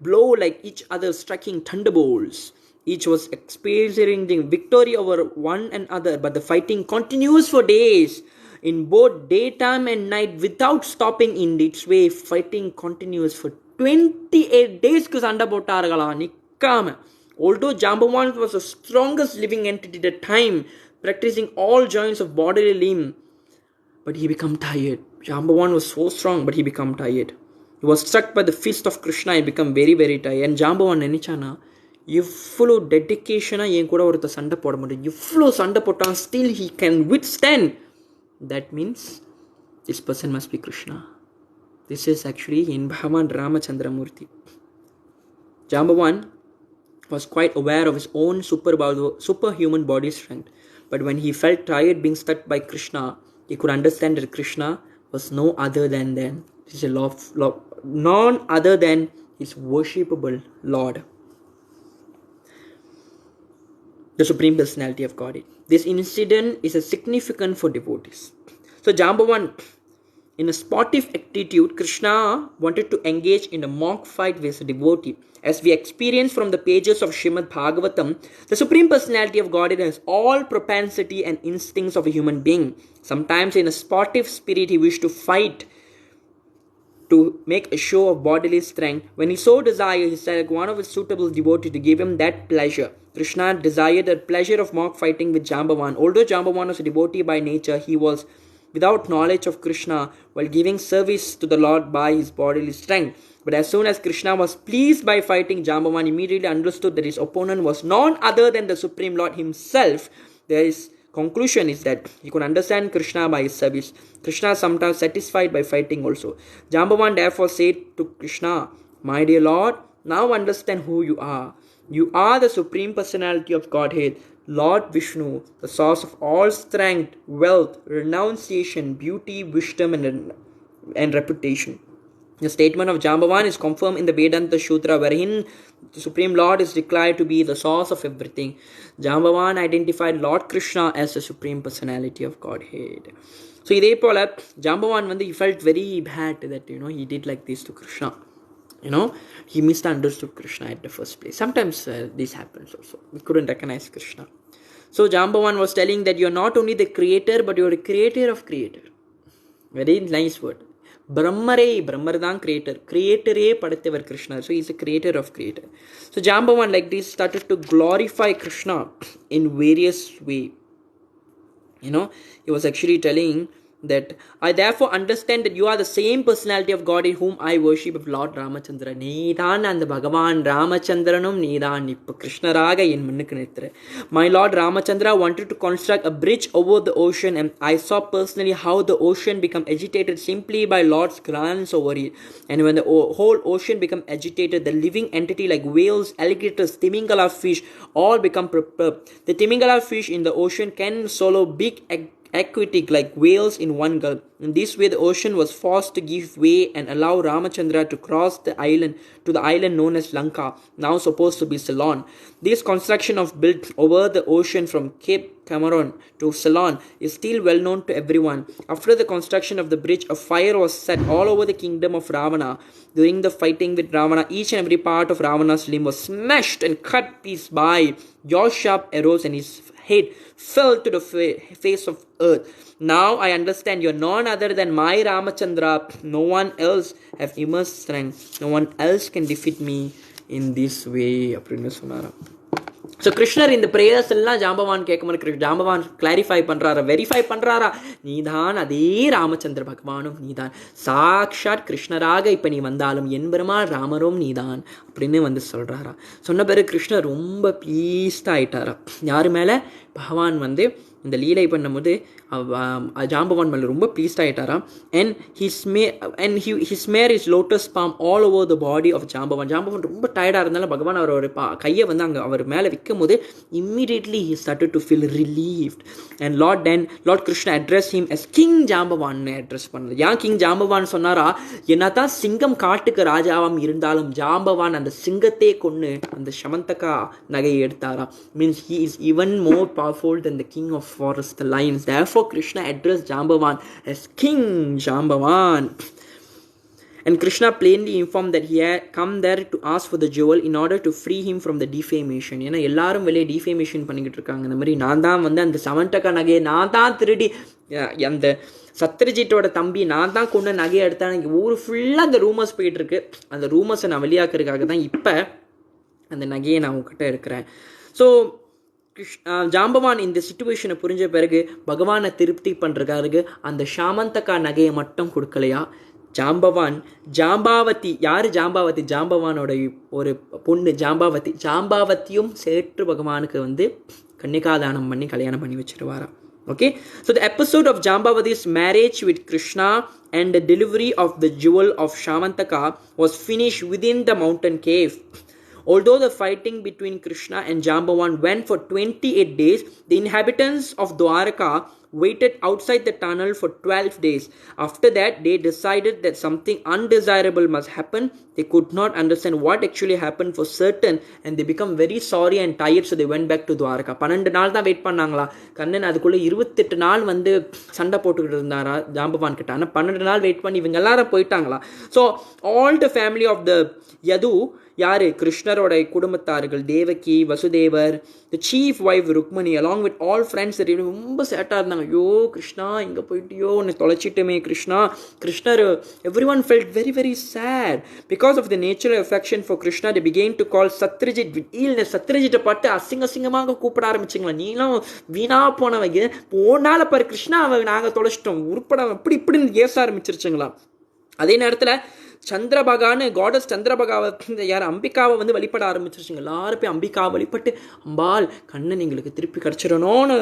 blow like each other, striking thunderbolts. Each was experiencing victory over one another, but the fighting continues for days, in both daytime and night, without stopping. In its way, fighting continues for 28 days. Ku sanda pottaargala nikkama. Although Jambavan was the strongest living entity at the time, practicing all joints of bodily limb, but he became tired. Jambavan was so strong, but he became tired. He was struck by the fist of Krishna. He became very, very tired. And Jambavan nenichana, இவ்வளோ டெடிக்கேஷனாக என் கூட ஒருத்தர் சண்டை போட முடியும், இவ்வளோ சண்டை போட்டான், still he can withstand. That means this person must be Krishna. This is actually என் பகவான் Ramachandramurthy. Jambavan was quite aware of his own superhuman body strength, but when he felt tired being struck by Krishna, he could understand that Krishna was no other than This is none other than his worshipable Lord, the Supreme Personality of Godhead. This incident is a significant for devotees. So Jambavan, in a sportive attitude, Krishna wanted to engage in a mock fight with a devotee. As we experience from the pages of Srimad Bhagavatam, the Supreme Personality of Godhead has all propensity and instincts of a human being. Sometimes in a sportive spirit, he wished to fight to make a show of bodily strength. When he so desired, he selected one of his suitable devotees to give him that pleasure. Krishna desired the pleasure of mock fighting with Jambavan. Although Jambavan was a devotee by nature, he was without knowledge of Krishna while giving service to the Lord by his bodily strength. But as soon as Krishna was pleased by fighting, Jambavan immediately understood that his opponent was none other than the Supreme Lord himself. His conclusion is that he could understand Krishna by his service. Krishna is sometimes satisfied by fighting also. Jambavan therefore said to Krishna, "My dear Lord, now understand who you are. You are the Supreme Personality of Godhead, Lord Vishnu, the source of all strength, wealth, renunciation, beauty, wisdom, and reputation." The statement of Jambavan is confirmed in the Vedanta Sutra, wherein the Supreme Lord is declared to be the source of everything. Jambavan identified Lord Krishna as the Supreme Personality of Godhead. So, இதே போல Jambavan he felt very bad that he did like this to Krishna. He misunderstood Krishna at the first place. Sometimes this happens also. We couldn't recognize Krishna. So Jambavan was telling that you're not only the creator, but you're a creator of creator. Very nice word. Brahmar தான் creator. Creator படைத்தவர் Krishna. So he's a creator of creator. So Jambavan like this started to glorify Krishna in various ways. He was actually telling that I therefore understand that you are the same personality of God in whom I worship of Lord Ramachandra. நீதான் அந்த பகவான் ராமச்சந்திரனும் நீதான் இப்ப கிருஷ்ணராக என் முன்னுக்கு நிறுத்துற. My Lord Ramachandra wanted to construct a bridge over the ocean, and I saw personally how the ocean become agitated simply by Lord's glance over it. And when the whole ocean become agitated, the living entity like whales, alligators, Timingala fish all become perturbed. The Timingala fish in the ocean can swallow big aquatic like whales in one gulp. In this way, the ocean was forced to give way and allow Ramachandra to cross the island to the island known as Lanka, now supposed to be Ceylon. This construction of built over the ocean from Cape Cameron to Ceylon is still well known to everyone. After the construction of the bridge, a fire was set all over the kingdom of Ravana. During the fighting with Ravana, each and every part of Ravana's limb was smashed and cut piece by your sharp arrows, and his head fell to the face of earth. Now I understand you're none other than my Ramachandra. No one else have immense strength. No one else can defeat me in this way. அப்படின்னு சொன்னாராம். So கிருஷ்ணர் இந்த prayers எல்லாம் ஜாம்பவான் கேட்கும்போது ஜாம்பவான் clarify பண்ணுறாரா, verify பண்ணுறாரா, நீதான் அதே ராமச்சந்திர பகவானும் நீதான், சாக்ஷாத் கிருஷ்ணராக இப்போ நீ வந்தாலும் என் பெருமாள் ராமரும் நீதான் அப்படின்னு சொல்கிறாரா. சொன்ன பிறகு கிருஷ்ணர் ரொம்ப ப்ளீஸ்டாக ஆயிட்டாரா. யார் மேலே? பகவான் இந்த லீலை பண்ணும்போது ஜாம்பவான் மேலே ரொம்ப ப்ளீஸ்ட் ஆகிட்டாராம். And he smear his lotus palm all over the body of ஜாம்பவான். ஜாம்பவான் ரொம்ப டயர்டாக இருந்தாலும் பகவான் அவர் கையை அங்கே அவர் மேலே வைக்கும் போது immediately he started to feel relieved. And Lord Krishna addressed him as King ஜாம்பவான்னு அட்ரஸ் பண்ணது. ஏன் கிங் ஜாம்பவான் சொன்னாரா, என்னதான் சிங்கம் காட்டுக்கு ராஜாவாம் இருந்தாலும் ஜாம்பவான் அந்த சிங்கத்தை கொண்டு அந்த சமந்தகா நகையை எடுத்தாரா. Means he is even more powerful than the king of forest, the lions. Therefore Krishna addressed Jambavan as King Jambavan. And Krishna plainly informed that he had come there to ask for the jewel in order to free him from the defamation. ஏன்னா எல்லாரும் வெளியே defamation பண்ணிக்கிட்டு இருக்காங்க. இந்த மாதிரி நான் தான் அந்த சமந்தகா நகையை நான் தான் திருடி, அந்த சத்ரஜித்தோட தம்பி நான் தான் கொண்டு நகையை எடுத்தாங்க, ஊர் ஃபுல்லாக அந்த ரூமர்ஸ் போயிட்டு இருக்கு. அந்த ரூமர்ஸை நான் வெளியாக்குறதுக்காக தான் இப்போ அந்த நகையை நான் உங்ககிட்ட இருக்கிறேன். ஸோ ஜாம்பவான் இந்த சிச்சுவேஷனை புரிஞ்ச பிறகு பகவானை திருப்தி பண்ணுறதுக்காக அந்த சாமந்தகா நகையை மட்டும் கொடுக்கலையா, ஜாம்பாவதி, யார் ஜாம்பாவதி? ஜாம்பவானோட ஒரு பொண்ணு ஜாம்பாவதியும் சேர்த்து பகவானுக்கு கன்னிகாதானம் பண்ணி கல்யாணம் பண்ணி வச்சிருவாராம். Okay, so the episode of Jambavati's marriage with Krishna and the delivery of the jewel of Syamantaka was finished within the mountain cave. Although the fighting between Krishna and Jambavan went for 28 days, the inhabitants of Dwaraka waited outside the tunnel for 12 days. After that, they decided that something undesirable must happen. They could not understand what actually happened for certain, and they become very sorry and tired, so they went back to Dwaraka. 12 நாள் தான் wait பண்ணாங்களா கண்ணன். அதுக்குள்ளே 28 நாள் வந்து சண்டை போட்டுக்கிட்டு இருந்தாரா ஜாம்பவான் கிட்ட. ஆனால் 12 நாள் வெயிட் பண்ணி இவங்க எல்லாரும் போயிட்டாங்களா. So all the family of the Yadu, யாரு கிருஷ்ணரோட குடும்பத்தார்கள், தேவகி, வசுதேவர், the chief wife Rukmini, along with all friends, ரொம்ப சேட்டாக இருந்தாங்க. ஐயோ கிருஷ்ணா இங்கே போயிட்டியோ, உன்னை தொலைச்சிட்டுமே கிருஷ்ணா. கிருஷ்ணர் every one felt very very sad. Because of the natural affection for Krishna, they began to call Satrajit with illness. சத்ரஜித்தை பார்த்து அசிங்கமாக கூப்பிட ஆரம்பிச்சிங்களா, நீங்களும் வீணா போனவங்க, போனால பாரு கிருஷ்ணா நாங்கள் தொலைச்சிட்டோம், உருப்பட இப்படி இப்படின்னு ஏச ஆரம்பிச்சிருச்சுங்களா. அதே நேரத்தில் சந்திரபகான்னு காடஸ் சந்திரபகாவை யார் அம்பிகாவை வந்து வழிபட ஆரம்பிச்சிருச்சுங்க. எல்லாரும் போய் அம்பிகாவை வழிபட்டு, அம்பாள் கண்ணன் எங்களுக்கு திருப்பி கிடச்சிடணும்னு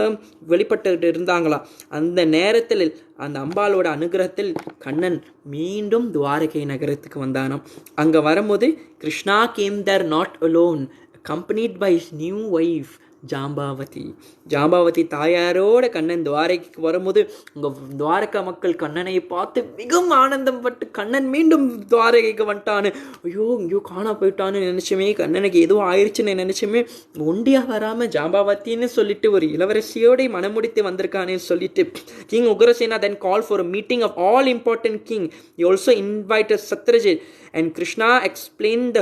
வழிபட்டு இருந்தாங்களா. அந்த நேரத்தில் அந்த அம்பாளோட அனுகிரகத்தில் கண்ணன் மீண்டும் துவாரகை நகரத்துக்கு வந்தானாம். அங்கே வரும்போது Krishna came there not alone, accompanied by his new wife Jambavati. Jambavati தாயாரோட கண்ணன் துவாரகைக்கு வரும்போது உங்கள் துவாரகா மக்கள் கண்ணனை பார்த்து மிகவும் ஆனந்தம் பட்டு, கண்ணன் மீண்டும் துவாரகைக்கு வந்துட்டான்னு, ஐயோ காணா போயிட்டான்னு நினச்சோமே, கண்ணனுக்கு எதுவும் ஆயிடுச்சுன்னு நினச்சோமே, ஒண்டியாக வராமல் ஜாம்பாவத்தின்னு சொல்லிட்டு ஒரு இளவரசியோட மனமுடித்து வந்திருக்கானே சொல்லிட்டு king உக்ரசேனா then called for a meeting of all important king. He also invited Satyajit, and Krishna explained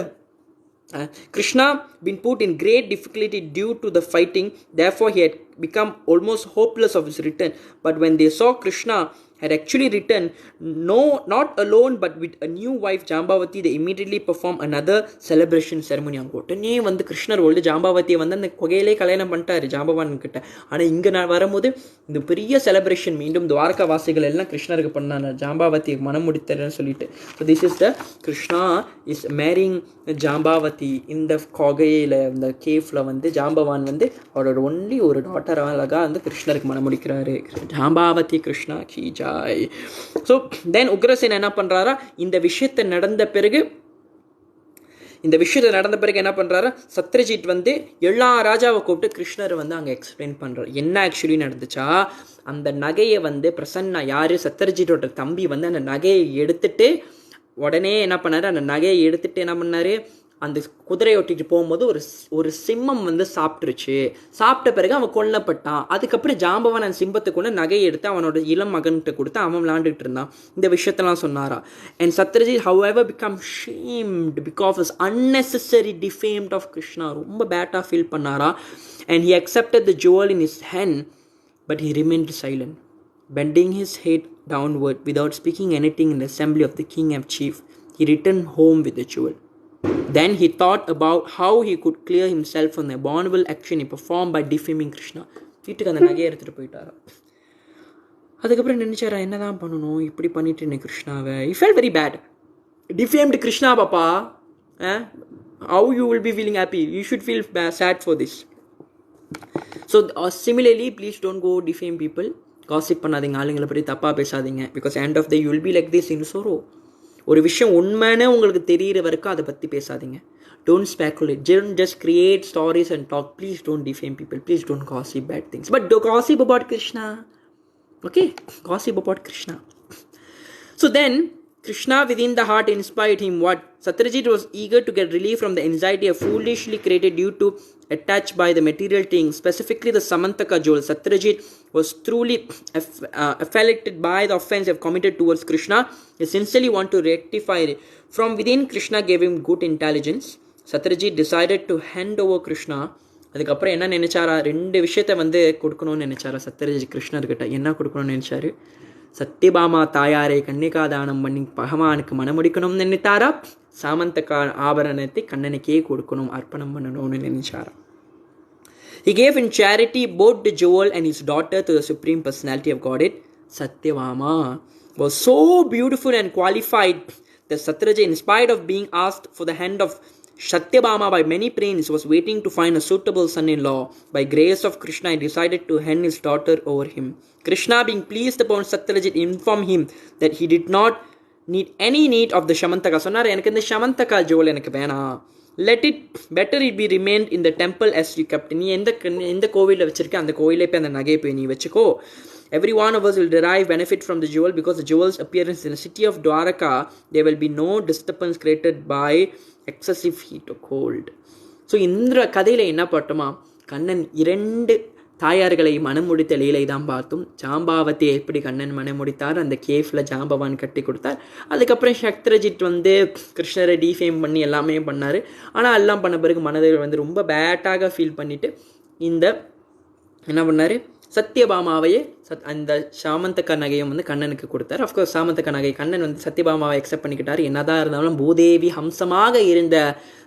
Krishna been put in great difficulty due to the fighting. Therefore he had become almost hopeless of his return. But when they saw Krishna had actually returned, not alone but with a new wife Jambavati, they immediately performed another celebration ceremony. அங்கே உடனே வந்து கிருஷ்ணர் வந்து ஜாம்பாவதியை வந்து அந்த குகையிலே கல்யாணம் பண்ணிட்டாரு ஜாம்பவான் கிட்ட. ஆனால் இங்கே நான் வரும்போது இந்த பெரிய செலிப்ரேஷன் மீண்டும் துவாரகா வாசிகள் எல்லாம் கிருஷ்ணருக்கு பண்ணாங்க, ஜாம்பாவதியை மனம் முடித்தரன்னு சொல்லிட்டு. So this is the Krishna is marrying Jambavati. இந்த குகையில் இந்த கேஃபில் வந்து ஜாம்பவான் வந்து அவரோட ஒன்லி ஒரு டாட்டர் அழகாக வந்து கிருஷ்ணருக்கு மனம் முடிக்கிறாரு. ஜாம்பாவதி கிருஷ்ணா கி ஜாய். ஸோ தென் உக்ரசேன் என்ன பண்ணுறாரா, இந்த விஷயத்தை நடந்த பிறகு என்ன பண்ணுறாரா, சத்ரஜித் வந்து எல்லா ராஜாவை கூப்பிட்டு கிருஷ்ணர் வந்து அங்கே எக்ஸ்பிளைன் பண்ணுறாரு என்ன ஆக்சுவலி நடந்துச்சா. அந்த நகையை வந்து பிரசன்னா யார் சத்ரஜித்தோட தம்பி வந்து அந்த நகையை எடுத்துட்டு உடனே என்ன பண்ணார், அந்த நகையை எடுத்துட்டு என்ன பண்ணார், அந்த குதிரையை ஒட்டிட்டு போகும்போது ஒரு சிம்மம் வந்து சாப்பிட்ட பிறகு அவன் கொல்லப்பட்டான். அதுக்கப்புறம் ஜாம்பவான் அந்த சிம்பத்துக்கு கொண்டு நகையை எடுத்து அவனோட இளம் மகன்கிட்ட கொடுத்து அவன் விளையாண்டுட்டு இருந்தான். இந்த விஷயத்தெல்லாம் சொன்னாரா. And Satrajit however become shamed because of unnecessary defamed of Krishna. ரொம்ப பேட்டாக ஃபீல் பண்ணாரா. and he accepted the jewel in his hand but he remained silent, bending his head downward without speaking anything in the assembly of the king and chief. He returned home with the jewel. Then he thought about how he could clear himself from the abominable action he performed by defaming Krishna. வீட்டுக்கு அந்த நகையை எடுத்துகிட்டு போயிட்டாரா. அதுக்கப்புறம் நினைச்சாரா என்ன தான் பண்ணணும், இப்படி பண்ணிட்டு கிருஷ்ணாவை. he felt very bad. defamed Krishna பாப்பா, how you will be feeling happy, you should feel sad for this. So similarly please don't go defame people. gossip பண்ணாதீங்க, ஆளுங்களை பற்றி தப்பாக பேசாதீங்க. because end of the day you will be like this in sorrow. ஒரு விஷயம் உண்மைன்னு உங்களுக்கு தெரிகிற வரைக்கும் அதை பற்றி பேசாதீங்க. Don't speculate, just create stories and talk. Please don't defame people, please don't gossip bad things, but gossip about Krishna. Okay, gossip about Krishna. So then Krishna within the heart inspired him what? Satyajit was eager to get relief from the anxiety of foolishly created due to attached by the material things, specifically the Syamantaka jewel. Satyajit was truly afflicted by the offense of committed towards Krishna. He sincerely wanted to rectify it. From within, Krishna gave him good intelligence. Satyajit decided to hand over Krishna. அதுக்கப்புறம் என்ன நினைச்சாரா, 2 விஷயத்தை வந்து கொடுக்கணும்னு நினைச்சாரா சத்யஜித் கிருஷ்ணர்கிட்ட. என்ன கொடுக்கணும்னு நினைச்சாரு, சத்யபாமா தாயாரை கன்னிகாதானம் பண்ணி பகவானுக்கு மனமுடிக்கணும்னு நினைத்தாரா, சாமந்தகா ஆபரணத்தை கண்ணனுக்கே கொடுக்கணும், அர்ப்பணம் பண்ணணும்னு நினைச்சாரா. He gave in charity both the jewel and his daughter to the Supreme Personality of Godhead. Satyabhama was so beautiful and qualified that Satyajit, in spite of being asked for the hand of Satyabhama by many princes, was waiting to find a suitable son-in-law. By grace of Krishna, he decided to hand his daughter over him. Krishna, being pleased upon Satyajit, informed him that he did not need any need of the Syamantaka. சொன்னார், எனக்கு இந்த Syamantaka jewel எனக்கு வேணாம். Let it better it be remained in the temple as you kept. நீ எந்த கோவிலில் வச்சிருக்க அந்த கோவிலே போய் அந்த நகையை போய் நீ வச்சுக்கோ. Every one of us will derive benefit from the jewel because the jewel's appearance in the city of Dwaraka, there will be no disturbance created by excessive heat or cold. So இந்த கதையில் என்ன பார்த்தோமா, கண்ணன் 2 தாயார்களை மனம் முடித்த லீலை தான் பார்த்தோம். ஜாம்பாவத்தை எப்படி கண்ணன் மனம் முடித்தார், அந்த கேஃபில் ஜாம்பவான் கட்டி கொடுத்தார். அதுக்கப்புறம் சத்ரஜித் கிருஷ்ணரை டிஃபேம் பண்ணி எல்லாமே பண்ணார். ஆனால் எல்லாம் பண்ண பிறகு மனதில் ரொம்ப பேட்டாக ஃபீல் பண்ணிவிட்டு என்ன பண்ணார், சத்யபாமாவையே அந்த சாமந்தக நகையும் கண்ணனுக்கு கொடுத்தார். அஃப்கோர்ஸ் சாமந்தக நகை கண்ணன் சத்யபாமாவை அக்செப்ட் பண்ணிக்கிட்டார். என்னதான் இருந்தாலும் பூதேவி ஹம்சமாக இருந்த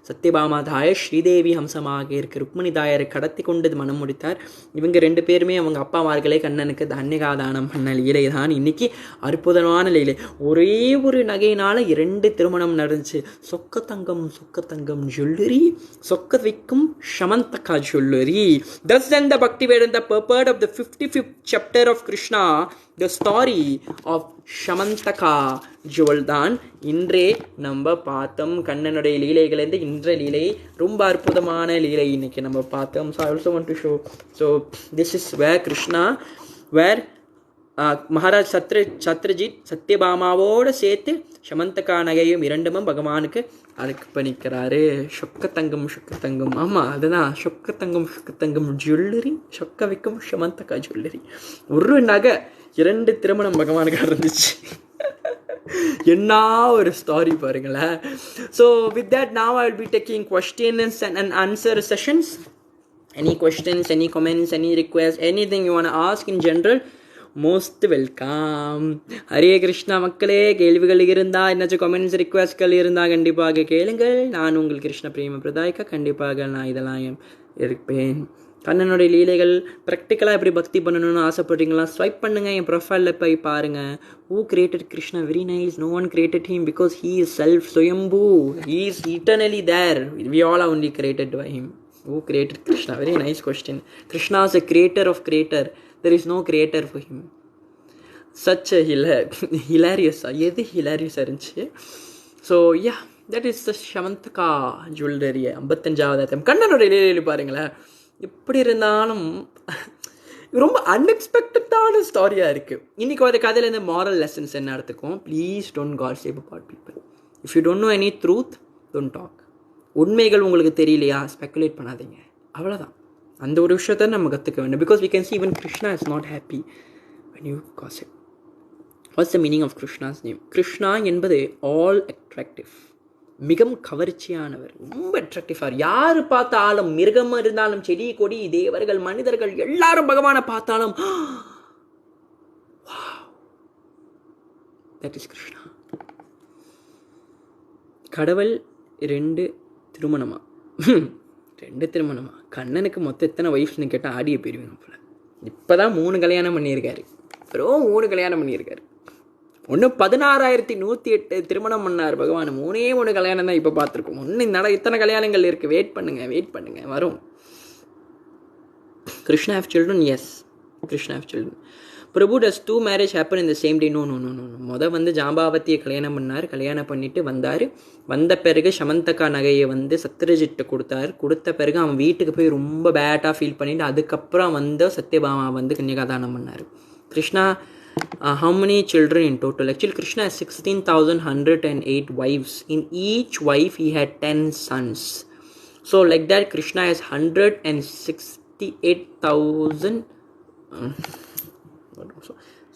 சத்யபாமா தாயர் ஸ்ரீதேவி ஹம்சமாக இருக்க ருக்மிணி தாயரை கடத்தி கொண்டு மனம் முடித்தார். இவங்க 2 பேருமே அவங்க அப்பாமார்களே கண்ணனுக்கு தன்யகாதானம் பண்ண லீலை தான் இன்னைக்கு அற்புதமான லீலை. ஒரே ஒரு நகையினால 2 திருமணம் நடந்துச்சு. சொக்க தங்கம் ஜுவல்லரி, சொக்க வைக்கும் சமந்தகா jewellery. Thus then the Bhakti Vedanta purport of the 55th chapter of Krishna, the story of Syamantaka jewel தான் இன்றே நம்ம பார்த்தோம். கண்ணனுடைய லீலைகளிலிருந்து இன்றைய லீலை ரொம்ப அற்புதமான லீலை இன்னைக்கு நம்ம பார்த்தோம். So I also want to show, so this is where Krishna, where Maharaj Satrajit சத்யபாமாவோடு சேர்த்து சமந்தகா நகையும் 2 பகவானுக்கு அர்ப்பணிக்கிறாரு. சொக்க தங்கம், ஆமாம் அதுதான் சொக்க தங்கம் ஜுவல்லரி, சொக்க வைக்கும் சமந்தகா ஜுவல்லரி. ஒரு நகை 2 திருமணம் பகவானுக்கு இருந்துச்சு. என்ன ஒரு ஸ்டாரி பாருங்களேன். So with that now I will be taking questions and answer sessions. Any questions, any comments, any requests, anything you want to ask in general, most welcome. Hare Krishna மக்களே, கேள்விகள் இருந்தால் என்னாச்சும் கமெண்ட்ஸ் ரிக்வெஸ்ட்கள் இருந்தால் கண்டிப்பாக கேளுங்கள். நான் உங்கள் கிருஷ்ண பிரேம பிரதாய்க்கா, கண்டிப்பாக நான் இதெல்லாம் இருப்பேன். கண்ணனுடைய லீலைகள் ப்ராக்டிக்கலாக எப்படி பக்தி பண்ணணும்னு ஆசைப்படுறீங்களா, ஸ்வைப் பண்ணுங்கள், என் ப்ரொஃபைலில் போய் பாருங்கள். Who created Krishna? Very nice. No one created him because he is self சுயம்பூ. He is eternally there. We all are only created by him. Who created Krishna? Very nice question. Krishna is a creator of creator. There is no creator for him. Such a hilarious. எது ஹிலாரியஸாக இருந்துச்சு. So yeah, that is the Syamantaka jewellery. 55வது அத்தியாயம் கண்ணனோட இலையில பாருங்களேன். எப்படி இருந்தாலும் ரொம்ப அன்எக்ஸ்பெக்டடான ஸ்டாரியாக இருக்குது. இன்றைக்கி ஒரு கதையிலேருந்து மாரல் லெசன்ஸ் என்ன எடுத்துக்கும். Please don't gossip about people. If you don't know any truth, don't talk. உண்மைகள் உங்களுக்கு தெரியலையா, ஸ்பெக்குலேட் பண்ணாதீங்க. அவ்வளோதான். அந்த ஒரு விஷயத்தை நம்ம கற்றுக்க வேண்டும். Because we can see even Krishna is not happy when you gossip. What's the meaning of Krishna's name? கிருஷ்ணா என்பது ஆல் அட்ராக்டிவ், மிகவும் கவர்ச்சியானவர், ரொம்ப அட்ராக்டிவார். யார் பார்த்தாலும், மிருகம் இருந்தாலும், செடி கொடி, தேவர்கள், மனிதர்கள் எல்லாரும் பகவானை பார்த்தாலும் that is Krishna. கடவுள் 2 திருமணமா? 2 திருமணமா? கண்ணனுக்கு மொத்தம் எத்தனை ஒய்ஃப்ஸ்னு கேட்டால் ஆடிய போயிருவீங்க போல. இப்போ தான் 3 கல்யாணம் பண்ணியிருக்காரு. வெறும் 3 கல்யாணம் பண்ணியிருக்காரு. ஒன்று 16,108 திருமணம் பண்ணார் பகவான். 3 கல்யாணம் தான் இப்போ பார்த்துருக்கோம். இன்னும் இத்தனை கல்யாணங்கள் இருக்குது. வெயிட் பண்ணுங்க வரும். Krishna have children? Yes, Krishna have children. Prabhu does 2 marriage happen in the same day? No. மொதல் ஜாம்பாவதியை கல்யாணம் பண்ணார். கல்யாணம் பண்ணிட்டு வந்த பிறகு சமந்தகா நகையை சத்ரஜிட்ட கொடுத்த பிறகு அவன் வீட்டுக்கு போய் ரொம்ப பேட்டாக ஃபீல் பண்ணிட்டு அதுக்கப்புறம் சத்யபாமா கன்னிகாதானம் பண்ணார். Krishna how many children in total? Actually Krishna has 16,108 wives. In each wife he had 10 sons. So like that Krishna has 168,000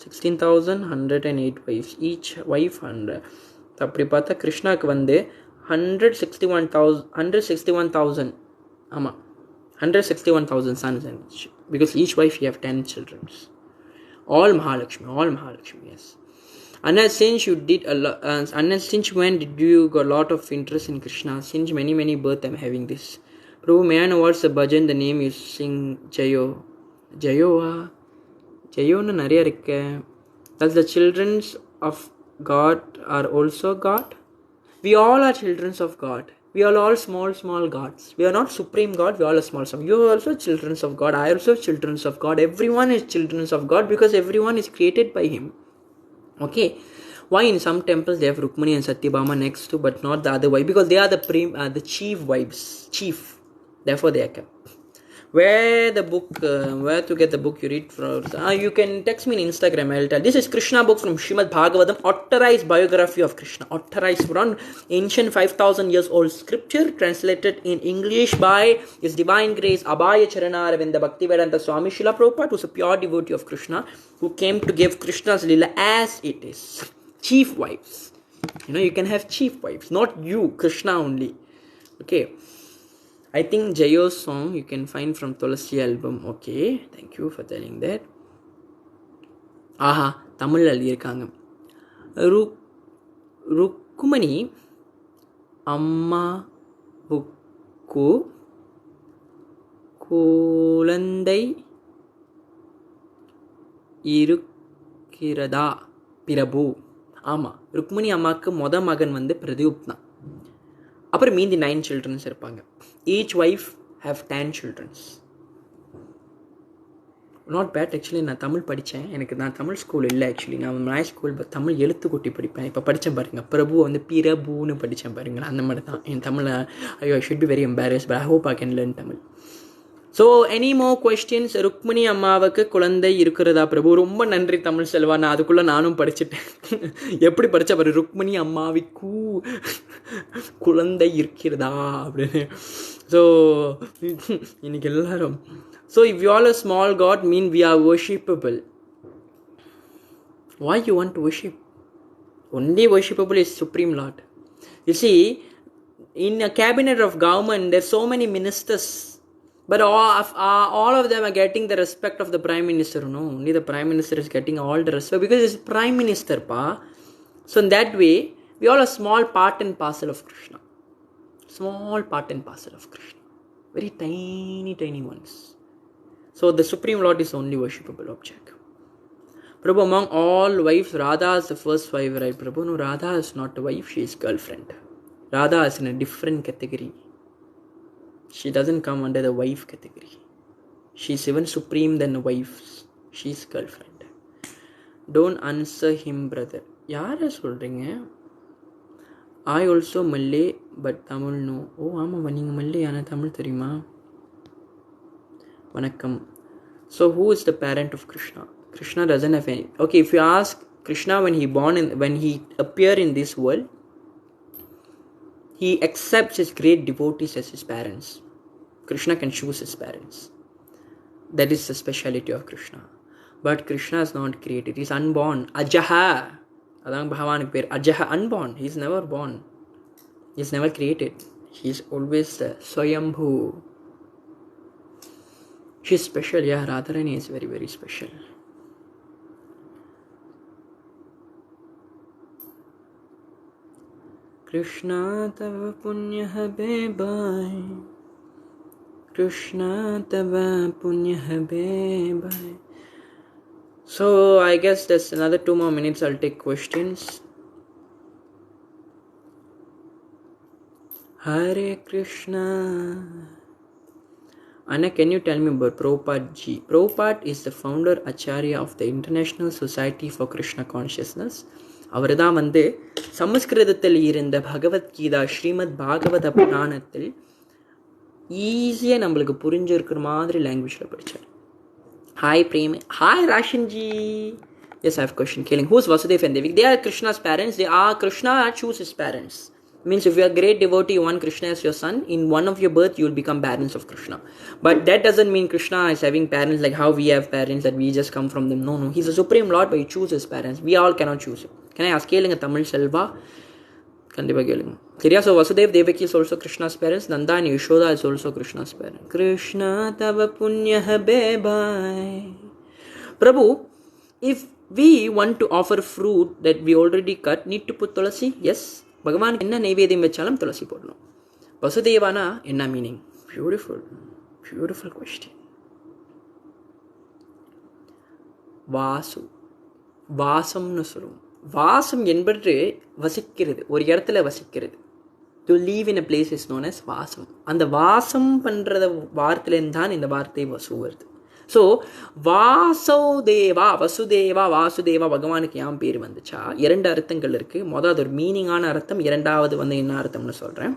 16,108 wives. Each wife 100. அப்படி பார்த்தா கிருஷ்ணாவுக்கு 161,000 ஆமாம் 161,000 sons இருந்துச்சு. Because each wife you have 10 children. All Mahalakshmi, yes. Anna, since you did a lot, Anna, since when did you got a lot of interest in Krishna? Since many birth I'm having this. Prabhu, may I know what's the bhajan, the name you sing? ஜெயோன்னு நிறைய இருக்கு. Thus the children of God are also God. We all are children of God. We are all small gods. We are not supreme God. We are all small. You are also children of God. I also children of God. Everyone is children of God because everyone is created by Him. Okay. Why in some temples they have Rukmini and Satyabhama next to, but not the other wife? Because they are the chief wives. Chief. Therefore they are kept. where to get the book you read from? You can text me in Instagram. I'll tell. This is Krishna book from Srimad Bhagavatam, authorized biography of Krishna, authorized from ancient 5,000 years old scripture, translated in English by His Divine Grace Abhaya Charana Aravinda Bhaktivedanta Swami Srila Prabhupada, who's a pure devotee of Krishna, who came to give Krishna's lila as it is. Chief wives. You can have chief wives, not you, Krishna only. Okay. I think Jayo's song you can find from Tulasi album. Okay, thank you for telling that. ஆஹா, தமிழ் எழுதியிருக்காங்க. ருக்குமணி அம்மாவுக்கு குழந்தை இருக்கிறதா பிரபு? ஆமாம், ருக்மிணி அம்மாவுக்கு மகன் பிரதீப் தான். அப்புறம் மீதி 9 சில்ட்ரன்ஸ் இருப்பாங்க. Each wife have 10 childrens. Not bad. Actually நான் தமிழ் படித்தேன். நான் தமிழ் ஸ்கூல் இல்லை ஆக்சுவலி. நான் நாய் ஸ்கூல் தமிழ் எழுத்துக்கூட்டி படிப்பேன். இப்போ படித்தேன் பாருங்கள், பிரபு பிரபுன்னு படித்தேன் பாருங்கள். அந்த மாதிரி தான் என் Tamil. I should be very embarrass, but I hope I can learn Tamil. So any more questions? Rukmini அம்மாவுக்கு குழந்தை இருக்கிறதா பிரபு? ரொம்ப நன்றி தமிழ் செல்வா. நான் அதுக்குள்ளே நானும் படிச்சுட்டேன். எப்படி படித்த பாரு, ருக்மிணி அம்மாவுக்கு குழந்தை இருக்கிறதா அப்படின்னு. ஸோ இன்னைக்கு எல்லாரும், so if you all a small God mean we are worshippable. why you want to worship? Only worshipable is Supreme Lord. You see, in a cabinet of government, there's so many ministers. But all of them are getting the respect of the Prime Minister. No, only the Prime Minister is getting all the respect because it's Prime Minister, pa. So in that way, we all a small part and parcel of Krishna. Small part and parcel of Krishna. Very tiny, tiny ones. So the Supreme Lord is only worshipable object. Prabhu, among all wives, Radha is the first wife, right? Prabhu, no, Radha is not a wife, she is girlfriend. Radha is in a different category. She doesn't come under the wife category. She's even supreme than wives. She's girlfriend. Don't answer him, brother. யாரை சொல்கிறீங்க? I also Malay, but Tamil no. ஓ ஆமாம், நீங்கள் மல்லே, ஆனால் தமிழ் தெரியுமா? வணக்கம். So who is the parent of Krishna? Krishna doesn't have any. Okay, if you ask Krishna when he appeared in this world, he accepts his great devotees as his parents. Krishna can choose his parents. That is the speciality of Krishna. But Krishna is not created. He is unborn. Ajaha. Adang Bhagavanukku per Ajaha, unborn. He is never born. He is never created. He is always Swayambhu. She is special. Yeah, Radharani is very, very special. Krishna tava punya habe bhai. Krishna tava punya habe bhai. So I guess there's another 2 more minutes. I'll take questions. Hare Krishna. Anna, can you tell me about Prabhupada ji? Prabhupada is the founder Acharya of the International Society for Krishna Consciousness. அவர் தான் சமஸ்கிருதத்தில் இருந்த பகவத்கீதா ஸ்ரீமத் பாகவத புராணத்தில் ஈஸியாக நம்மளுக்கு புரிஞ்சிருக்கிற மாதிரி லாங்குவேஜில் படித்தார். Hi Prem. Hi ராஷன்ஜி. Yes, I have question. கேளுங்க. Whose Vasudev and Devik? They are Krishna's parents. They are Krishna choose his parents. Means if you are a great devotee, you want Krishna as your son, in one of your birth you will become parents of Krishna. But that doesn't mean Krishna is having parents like how we have parents that we just come from them. No, he's a supreme lord, but he chooses his parents. We all cannot choose him. Can I ask? Kelunga Tamil Selva. Kandipa kelunga. Seriya? So Vasudev Devaki is also Krishna's parents. Nanda and Yashoda is also Krishna's parents. Krishna tava punya habe bhai. Prabhu, if we want to offer fruit that we already cut, need to put tulasi? Yes. பகவானுக்கு என்ன நைவேத்தியம் வச்சாலும் துளசி போடணும். வசுதேவானா என்ன meaning? Beautiful question. வாசம்னு சொல்லுவோம். வாசம் என்பது வசிக்கிறது, ஒரு இடத்துல வசிக்கிறது. To leave in a place is known as வாசம். அந்த வாசம் பண்ணுறத வார்த்தையிலேருந்து தான் இந்த வார்த்தை வசு வருது. ஸோ வாசுதேவா பகவானுக்கு ஏன் பேர் வந்துச்சா? 2 அர்த்தங்கள் இருக்குது. முதல் அது ஒரு மீனிங்கான அர்த்தம், 2வது என்ன அர்த்தம்னு சொல்கிறேன்.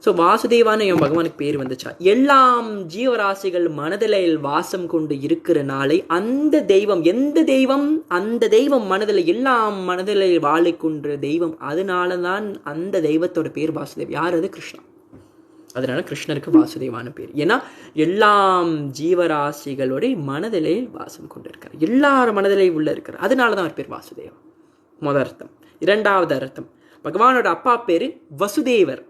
ஸோ வாசுதேவான்னு என் பகவானுக்கு பேர் வந்துச்சா, எல்லாம் ஜீவராசிகள் மனதில் வாசம் கொண்டு இருக்கிற நாளை அந்த தெய்வம், எந்த தெய்வம், அந்த தெய்வம் மனதில், எல்லாம் மனதில் வாழிக்கொன்ற தெய்வம், அதனால தான் அந்த தெய்வத்தோட பேர் வாசுதேவ். யார் அது? கிருஷ்ணா. அதனால கிருஷ்ணருக்கு வாசுதேவான பேர். ஏன்னா எல்லாம் ஜீவராசிகளுடைய மனதிலே வாசம் கொண்டு இருக்கார், எல்லாரும் மனதிலே உள்ள இருக்கார், அதனால தான் அவர் பேர் வாசுதேவா. முதல் அர்த்தம். இரண்டாவது அர்த்தம், பகவானோட அப்பா பேரு வசுதேவர்.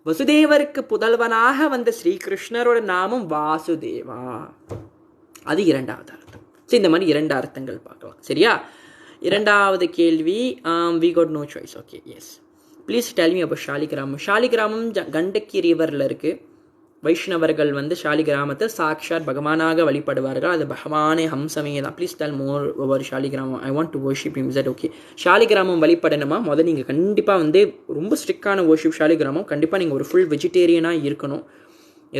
வசுதேவருக்கு புதல்வனாக வந்த ஸ்ரீகிருஷ்ணரோட நாமம் வாசுதேவா. அது இரண்டாவது அர்த்தம். ஸோ இந்த மாதிரி இரண்டு அர்த்தங்கள் பார்க்கலாம். சரியா? இரண்டாவது கேள்வி, we got no choice. Okay, yes. Please tell me about ஷாலிகிராமம். ஷாலிகிராமம் கண்டக்கி ரிவரில் இருக்குது. வைஷ்ணவர்கள் ஷாலிகிராமத்தை சாக்ஷாத் பகவானாக வழிபடுவார்கள். அது பகவானே ஹம்சமே தான். ப்ளீஸ் டெல் மோர் ஓவர் ஷாலிகிராமம். I want to worship him. Is that okay? ஷாலிகிராமம் வழிபடணுமா? முதல்ல நீங்கள் கண்டிப்பாக ரொம்ப ஸ்ட்ரிக்டான வர்ஷிப் ஷாலிகிராமம். கண்டிப்பாக நீங்கள் ஒரு ஃபுல் வெஜிடேரியனாக இருக்கணும்.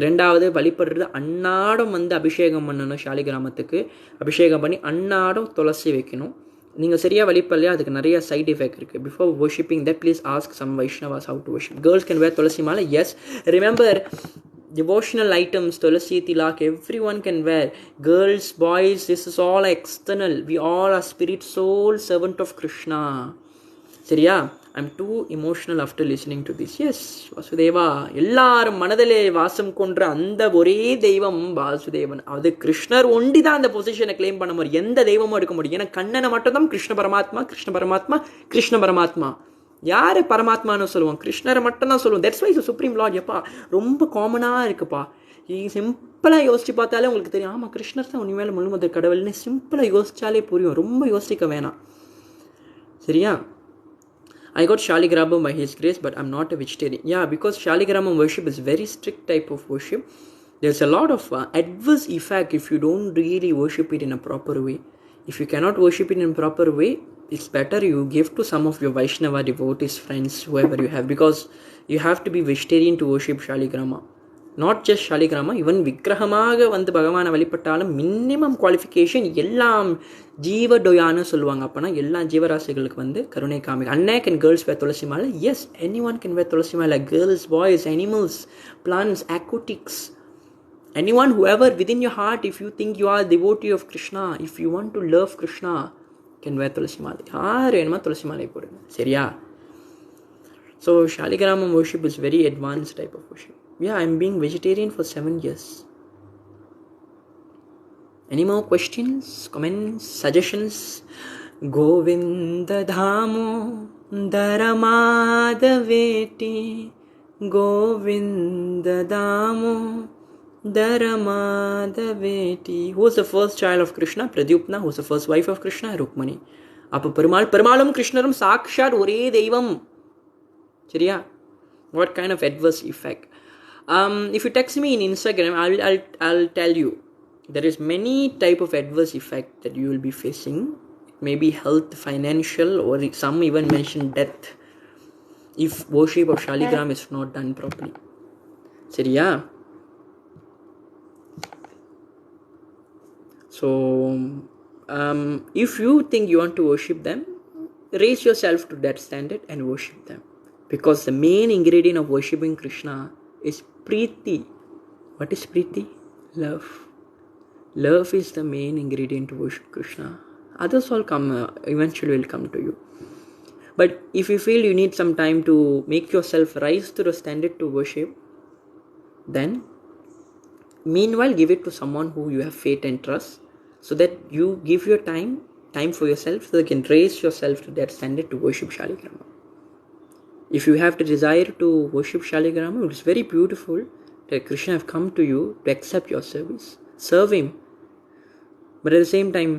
இரண்டாவது, வழிபடுறது அன்னாடம் அபிஷேகம் பண்ணணும். ஷாலிகிராமத்துக்கு அபிஷேகம் பண்ணி அன்னாடம் துளசி வைக்கணும். நீங்கள் சரியாக வழிபடலையா, அதுக்கு நிறைய சைட் எஃபெக்ட் இருக்குது. Before worshipping that, please ask some Vaishnavas how to worship. Girls can wear துளசி மாலை. Yes, remember devotional items, tulasi, tilak, everyone can wear. Girls, boys, this is all external. We all are spirit, soul, servant of Krishna. சரியா? I'm too emotional after listening to this. Yes, Vasudeva, எல்லாரும் மனதிலே வாசம் கொன்ற அந்த ஒரே தெய்வம் வாசுதேவன். அது கிருஷ்ணர் ஒண்டி தான் அந்த பொசிஷனை கிளைம் பண்ண முடியும், எந்த தெய்வமும் எடுக்க முடியும். ஏன்னா கண்ணனை மட்டும் தான் கிருஷ்ண பரமாத்மா, கிருஷ்ண பரமாத்மா, கிருஷ்ண பரமாத்மா. யார் பரமாத்மான்னு சொல்லுவோம்? கிருஷ்ணரை மட்டும் தான் சொல்லுவோம். That's why is supreme lord. எப்பா ரொம்ப காமனாக இருக்குப்பா. சிம்பிளாக யோசிச்சு பார்த்தாலே உங்களுக்கு தெரியும், ஆமாம் கிருஷ்ணர் தான் உண்மையில முழுமுதற் கடவுள்னு சிம்பிளாக யோசிச்சாலே புரியும். ரொம்ப யோசிக்க வேணாம். சரியா? I got Shaligramam by his grace, but I'm not a vegetarian. Yeah, because Shaligramam worship is very strict type of worship. There's a lot of adverse effect if you don't really worship it in a proper way. If you cannot worship it in a proper way, it's better you give to some of your Vaishnava devotees, friends, whoever you have, because you have to be vegetarian to worship Shaligrama. Not just Shaligrama, even விக்கிரகமாக பகவானை வழிபட்டாலும் minimum qualification எல்லாம் ஜீவடோயான்னு சொல்லுவாங்க. அப்போனா எல்லா ஜீவராசிகளுக்கு கருணை காமிக்க. அண்ணே can girls wear துளசி மாலை? Yes, any one can wear துளசி மாலை. Girls, boys, animals, plants, aquatics. Anyone, whoever within your heart, if you think you are a devotee of Krishna, if you want to love Krishna, can wear tulasi malai. யார் வேணுமா துளசி மாலை போடுங்க. சரியா? So Shaligramam worship is very advanced type of worship. Yeah, I'm being vegetarian for 7 years. Any more questions, comments, suggestions? Govinda Dhamo Daramadaveti, Govinda Dhamo Daramadaveti. Who was the first child of Krishna? Pradyupna. Who was the first wife of Krishna? Rukmani. அப்போ பெருமாளும் கிருஷ்ணரும் சாக்ஷாத் ஒரே தெய்வம். சரியா? What kind of adverse effect? If you text me in Instagram, I'll tell you. There is many type of adverse effect that you will be facing. Maybe health, financial, or some even mention death if worship of Shaligram is not done properly. சரியா? So if you think you want to worship them, raise yourself to that standard and worship them, because the main ingredient of worshiping Krishna is preeti. What is preeti? Love. Love is the main ingredient to worship Krishna. Others all come, eventually will come to you. But if you feel you need some time to make yourself rise to the standard to worship, then meanwhile give it to someone who you have faith and trust, so that you give your time for yourself, so that you can raise yourself to that standard to worship Shaligrama. If you have the desire to worship Shaligrama, it is very beautiful that Krishna have come to you to accept your service. Serve him. But at the same time,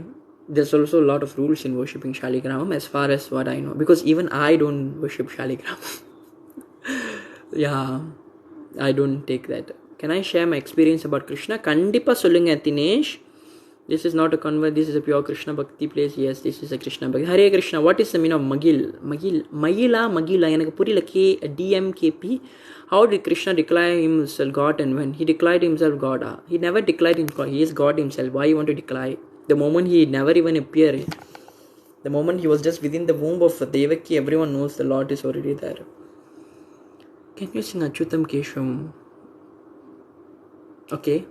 there's also a lot of rules in worshipping Shaligramam, as far as what I know, because even I don't worship Shaligramam. Yeah, I don't take that. Can I share my experience about Krishna? Kandipa sollunga Dinesh. This is not a convert, this is a pure Krishna Bhakti place. Yes, this is a Krishna Bhakti. Hare Krishna. What is the meaning of Magil? Magila. எனக்கு புரியல. DMKP. How did Krishna declare himself God, and when he declared himself God? He never declared himself God. He is God himself. Why you want to declare? The moment he never even appeared. The moment he was just within the womb of Devaki, everyone knows the Lord is already there. Can you sing Achyutam Keshavam? Okay.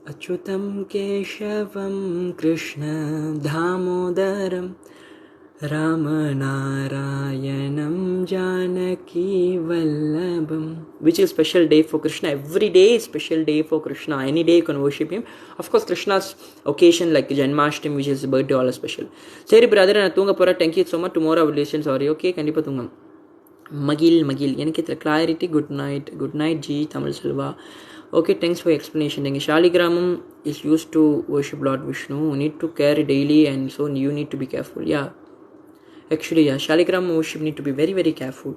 Achyutam Keshavam Krishna Damodaram Ramanarayanam Janaki Vallabham. Which is special day for Krishna? Every day is special day for Krishna. Any day you can worship him. Of course, Krishna's occasion like Janmashtami, which is birthday, all are special. Seri brother, நான் தூங்க போறேன். Thank you so much. Tomorrow I will listen. Sorry. Okay, கண்டிப்பா தூங்கணும். மகிழ் எனக்கு இதில் clarity. Good night G Tamil Selva. Okay, thanks for your explanation. Shaligramam is used to worship Lord Vishnu. You need to carry daily, and so you need to be careful. Yeah, actually, yeah, Shaligramam worship need to be very, very careful.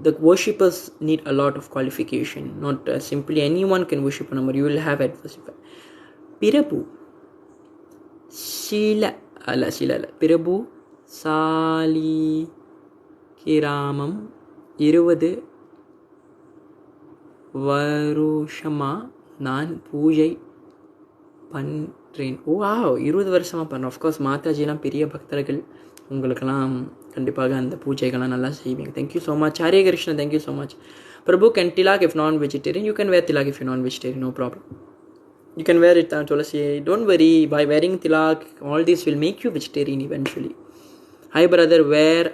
The worshippers need a lot of qualification. Not simply anyone can worship a number. You will have adversity. Pirabu Sila Pirabu Sali Kiramam 20 வருஷமா நான் பூஜை பண்ணுறேன். ஓ 20 வருஷமாக பண்ணுறேன். Of course மாதாஜிலாம் பெரிய பக்தர்கள், உங்களுக்கெல்லாம் கண்டிப்பாக அந்த பூஜைகள்லாம் நல்லா செய்வீங்க. Thank you so much. Hare Krishna. Thank you so much. Prabhu can tilak if non vegetarian. You can wear tilak if you non vegetarian. No problem. You can wear it, Tulasi. Don't worry. By wearing tilak, all this will make you vegetarian eventually. Hi brother, where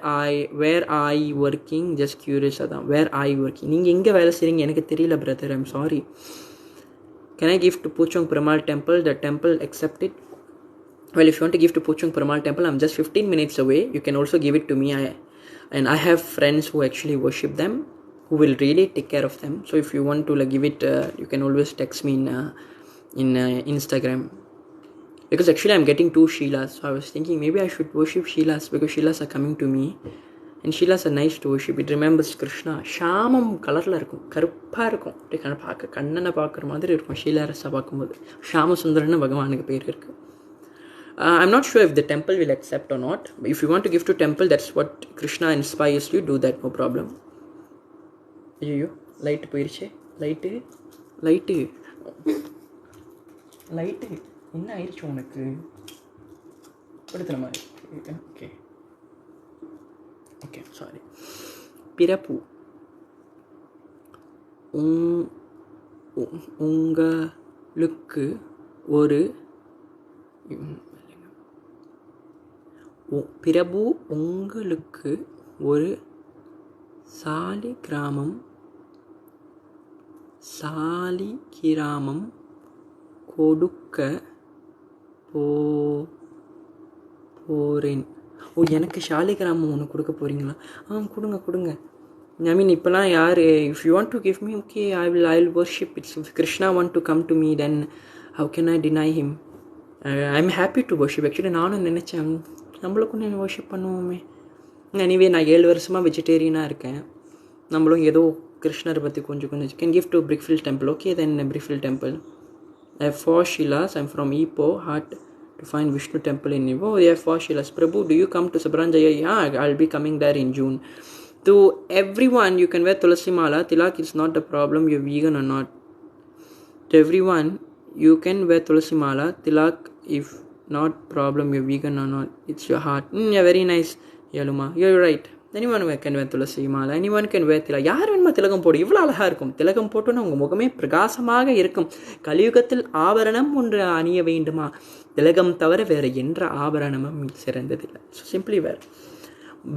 are you working? Just curious adam. Where are you working? நீங்க எங்க வேலை செய்றீங்க எனக்கு தெரியல brother. I'm sorry. Can I give to Puchong Perumal temple? The temple accepted. Well, if you want to give to Puchong Perumal temple, I'm just 15 minutes away. You can also give it to me. I have friends who actually worship them, who will really take care of them. So if you want to give it, you can always text me in Instagram. Because actually I'm getting 2 Sheilas, so I was thinking maybe I should worship Sheilas because Sheilas are coming to me and Sheilas are nice to worship. It remembers Krishna. ஷாமம் கலரில் இருக்கும், கருப்பாக இருக்கும், அப்படியே பார்க்க கண்ணனை பார்க்குற மாதிரி இருக்கும். ஷீலாரஸை பார்க்கும்போது ஷாமசுந்தரன்னு பகவானுக்கு பேர் இருக்குது. I'm not sure if the temple will accept or not. If you want to give to temple, that's what Krishna inspires you, do that, no problem. ஐயோ லைட்டு போயிடுச்சு. லைட்டு என்ன ஆயிடுச்சு உனக்கு? படுத்துற மாதிரி. Okay sorry. பிறப்பு உங்களுக்கு ஒரு பிரபு உங்களுக்கு ஒரு சாலிகிராமம் கொடுக்க போகிறேன். எனக்கு சாலிகிராமம் ஒன்று கொடுக்க போகிறீங்களா? கொடுங்க. I mean, இப்போலாம் யார், if you want to give me, okay, I will worship it. If Krishna want to come to me, then how can I deny him? I'm happy to worship. Actually நானும் நினச்சேன் நம்மளுக்கும் நான் worship பண்ணுவோமே. Anyway நான் 7 வருஷமாக வெஜிடேரியனாக இருக்கேன். நம்மளும் ஏதோ கிருஷ்ணரை பற்றி கொஞ்சம் can give to Brickfield temple. Okay, then Brickfield temple. I have 4 Sheilas. I'm from Ipoh. Hard to find Vishnu temple in Ipoh. We have 4 Sheilas. Prabhu, do you come to Sabranjaya? Yeah, I'll be coming there in June. To everyone, you can wear Tulasi Mala. Tilak is not a problem. You're vegan or not. To everyone, you can wear Tulasi Mala. Tilak, if not problem, you're vegan or not. It's your heart. Yeah, very nice. Yaluma, you're right. Anyone can wear Tulasi Mala. Anyone can wear Tilak. யார் வேணுமா திலகம் போடு, இவ்வளோ அழகாக இருக்கும். திலகம் போட்டோன்னா உங்கள் முகமே பிரகாசமாக இருக்கும். கலியுகத்தில் ஆபரணம் ஒன்று அணிய வேண்டுமா? திலகம் தவிர வேறு என்ற ஆபரணமும் சிறந்ததில்லை. So simply wear.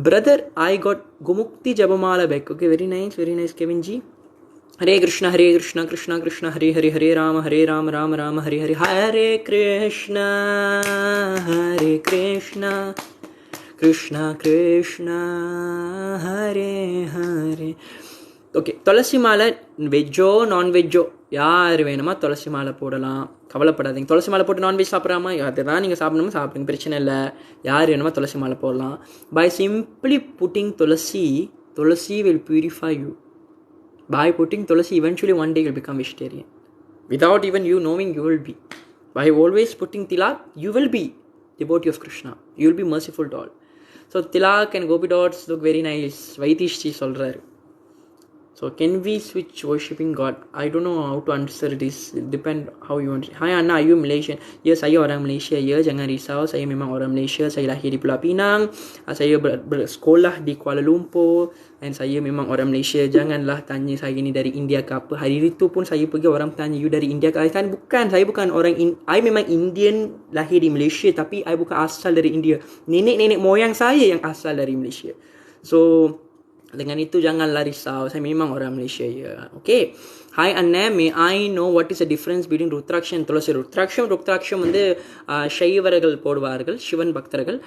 Brother, I got குமுக்தி ஜபமால bag. Okay, very nice Kevin ji. Hare Krishna Krishna Krishna Hare Rama Rama Rama Hare Hare Krishna Krishna Hare Hare. Okay, tulsi மாலை வெஜ்ஜோ நான்வெஜ்ஜோ யார் வேணுமா துளசி மாலை போடலாம், கவலைப்படாதீங்க. துளசி மாலை போட்டு நான்வெஜ் சாப்பிட்றாமா, அதுதான் நீங்கள் சாப்பிடணுமா சாப்பிடுங்க, பிரச்சனை இல்லை. யார் வேணுமா துளசி மாலை போடலாம். By simply putting tulasi will purify you. By putting tulasi, eventually one day you'll become vegetarian. Without even you knowing, you will be. By always putting tilak, you will be devotee of Krishna. You will be merciful to all. So tilak and gopi dots look very nice. Vaitish ji solraru. So can we switch worshipping God? I don't know how to answer this. It depend how you want. Hi Anna, are you Malaysian? Ya, saya orang Malaysia ya. Jangan risau, saya memang orang Malaysia. Saya lahir di Pulau Pinang. Saya bersekolah di Kuala Lumpur. Dan saya memang orang Malaysia. Janganlah tanya saya ni dari India ke apa. Hari itu pun saya pergi orang tanya you dari India ke. Saya bukan orang I memang Indian lahir di Malaysia, tapi I bukan asal dari India. Nenek moyang saya yang asal dari Malaysia. So dengan itu janganlah risau, saya memang orang Malaysia ya. Okay. Hi Anna, may I know what is the difference between Rutraksha and Tulasi? Rutraksha வந்து சைவர்கள் போடுவார்கள், சிவன் பக்தர்கள்.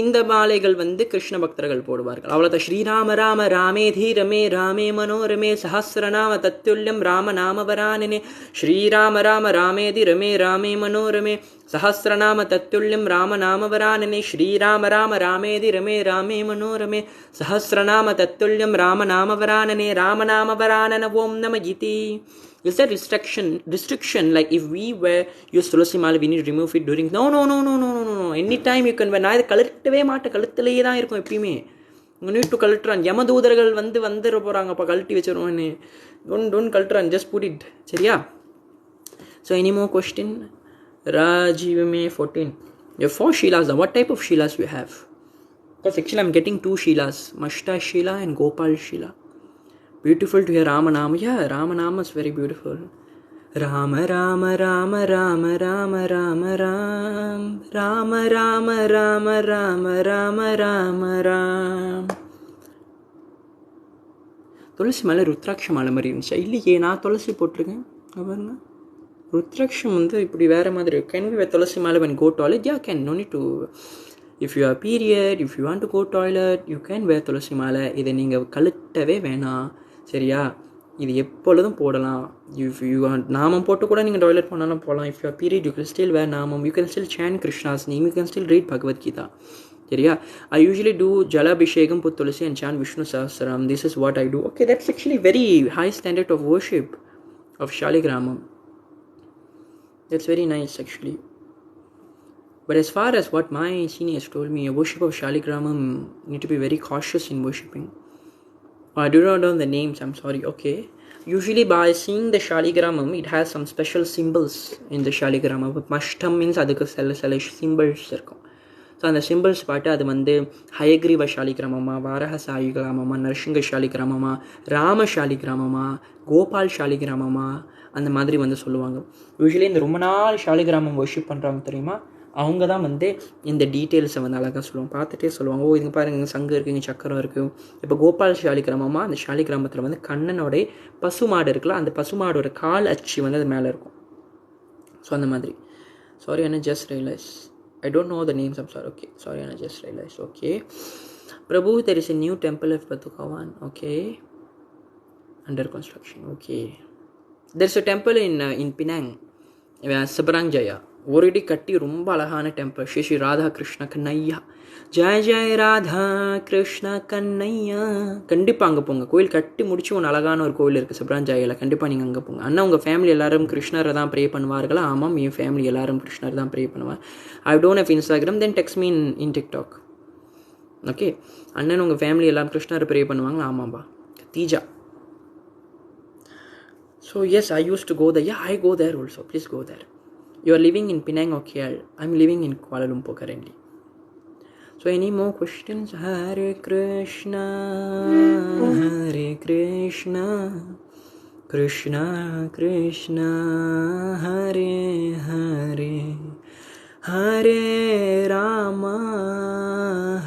இந்த மாலைகள் வந்து கிருஷ்ண பக்தர்கள் போடுவார்கள். அவ்வளோதான். ஸ்ரீராம ராம ராமே தீரமே ராமே மனோரமே சஹஸ்ரநாம தத்துல்யம் ராம நாமவரானனே. ஸ்ரீராம ராம ராமே தீரமே ராமே மனோரமே சஹஸ்ரநாம தத்துல்யம் ராம நாமவரானனே. ஸ்ரீராம ராம ராமேதி ரமே ராமே மனோரமே சஹஸ்ரநாம தத்துல்யம் ராம நாமவரானனே. ராமநாமவரானன ஓம் நம இதி. Is there restriction like if we wear use tulasi mala we need to remove it during? No. Anytime you can wear. நான் இதை கழட்டவே மாட்டேன், கழுத்துலேயே தான் இருக்கும் எப்பயுமே. need to கழட்டுறான். யமதூதர்கள் வந்துட போகிறாங்க, அப்போ கழட்டி வச்சிருவோன்னு. don't கழட்டுறான், just put it. சரியா? So any more question? Rajivame 14. You have 4 Sheilas. What type of Sheilas we have? Because actually I'm getting 2 Sheilas, Mashta Sheila and Gopal Sheila. Beautiful to hear Ramanama. Yeah, Ramanama is very beautiful. Rama Rama Rama Rama Rama Rama Ram Rama Rama Rama Rama Rama Rama Ram. துளசி மலை ருத்ராட்ச மலை மாதிரி இருந்துச்சு. இல்லையே, நான் துளசி போட்டிருக்கேன். பாருங்க, ருத்ராட்சம் வந்து இப்படி வேறு மாதிரி. கேன் வி வேர் துளசி மலை when go toilet? Yeah, can. No need to. If you are period, if you want to go toilet, you can wear துளசி மாலை. இதை நீங்கள் கழட்டவே வேணாம், சரியா? இது எப்பொழுதும் போடலாம். If you want நாமம் போட்டு கூட நீங்கள் டாய்லெட் போனாலும் போகலாம். If you are period, you can still wear நாமம். You can still chant Krishna's name. You can still read Bhagavad Gita. சரியா? I usually do Jalabhishekam, put tulasi and chant Vishnu Sahasranam. This is what I do. Okay, that's actually very high standard of worship of Shaligramam. That's very nice actually. But as far as what my seniors told me, a worship of Shaligramam, need to be very cautious in worshipping. I do not know the names, I'm sorry. Okay. Usually by seeing the Shaligramam, it has some special symbols in the Shaligramam. Mashtam means adukku sella symbols irukkum. So அந்த symbols பாட்டு அது வந்து ஹயக்ரீவ ஷாலிகிராமமா, வாரஹ சாலிகிராமமா, நரசிங்க ஷாலிகிராமமா, ராம ஷாலிகிராமமா, கோபால் ஷாலிகிராமமா, அந்த மாதிரி வந்து சொல்லுவாங்க. Usually இந்த ரொம்ப நாள் ஷாலிகிராமம் வர்ஷிப் பண்ணுறாங்க தெரியுமா, அவங்க தான் வந்து இந்த டீட்டெயில்ஸை வந்து அழகாக சொல்லுவாங்க. பார்த்துட்டே சொல்லுவாங்க, ஓ இதுங்க பாருங்க, இங்கே சங்கம் இருக்குது, இங்கே சக்கரம் இருக்குது. இப்போ கோபால் ஷாலிகிராமமா, அந்த ஷாலிகிராமத்தில் வந்து கண்ணனோடைய பசுமாடு இருக்குல்ல, அந்த பசுமாடோட கால் அச்சு வந்து அது மேலே இருக்கும். ஸோ அந்த மாதிரி. Sorry Anna, just realise. I don't know the names, I'm sorry. Okay, sorry, I just realized. Okay, Prabhu, there is a new temple at Patukawan. Okay, under construction. Okay, there's a temple in Penang, Sabarangjaya. Already கட்டி ரொம்ப அழகான temple. Sri Radha Krishna Kannaiya, Jaya Jaya Radha Krishna Kannaiya. கண்டிப்பாக அங்கே போங்க. கோயில் கட்டி முடிச்சு ஒன்று அழகான ஒரு கோயில் இருக்குது சப்ராஞ்சாயில். கண்டிப்பாக நீங்கள் அங்கே போங்க. அண்ணா உங்கள் ஃபேமிலி எல்லாரும் கிருஷ்ணரை தான் ப்ரே பண்ணுவார்களா? ஆமாம், என் ஃபேமிலி எல்லாரும் கிருஷ்ணர் தான் ப்ரே பண்ணுவார். I don't have Instagram, then text me in TikTok. Okay, அண்ணன் உங்கள் ஃபேமிலி எல்லாம் கிருஷ்ணரை ப்ரே பண்ணுவாங்களா? ஆமாம்பா. தீஜா. So yes, I use to go there. Yeah, I go there also. Please go there. You are living in Penang or KL? I'm living in Kuala Lumpur currently. So any more questions? Hare Krishna, Hare Krishna, Krishna Krishna, Hare Hare, Hare Rama,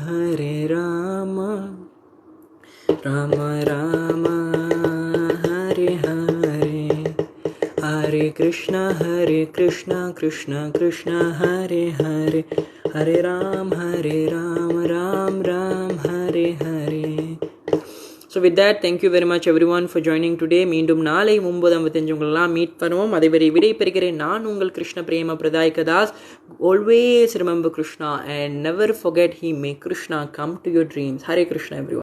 Hare Rama, Rama Rama, Hare Hare, Hare Krishna, Krishna Krishna, Hare Hare, Hare Ram, Ram Ram, Hare Hare. So with that, thank you very much everyone for joining today. மீண்டும் நாளை 9:55 உங்களெல்லாம் meet பண்ணுவோம். அதுவரை விடை பெறுகிறேன். நான் உங்கள் கிருஷ்ண பிரேம பிரதாயக Das. Always remember Krishna and never forget Him. May Krishna come to your dreams. Hare Krishna everyone.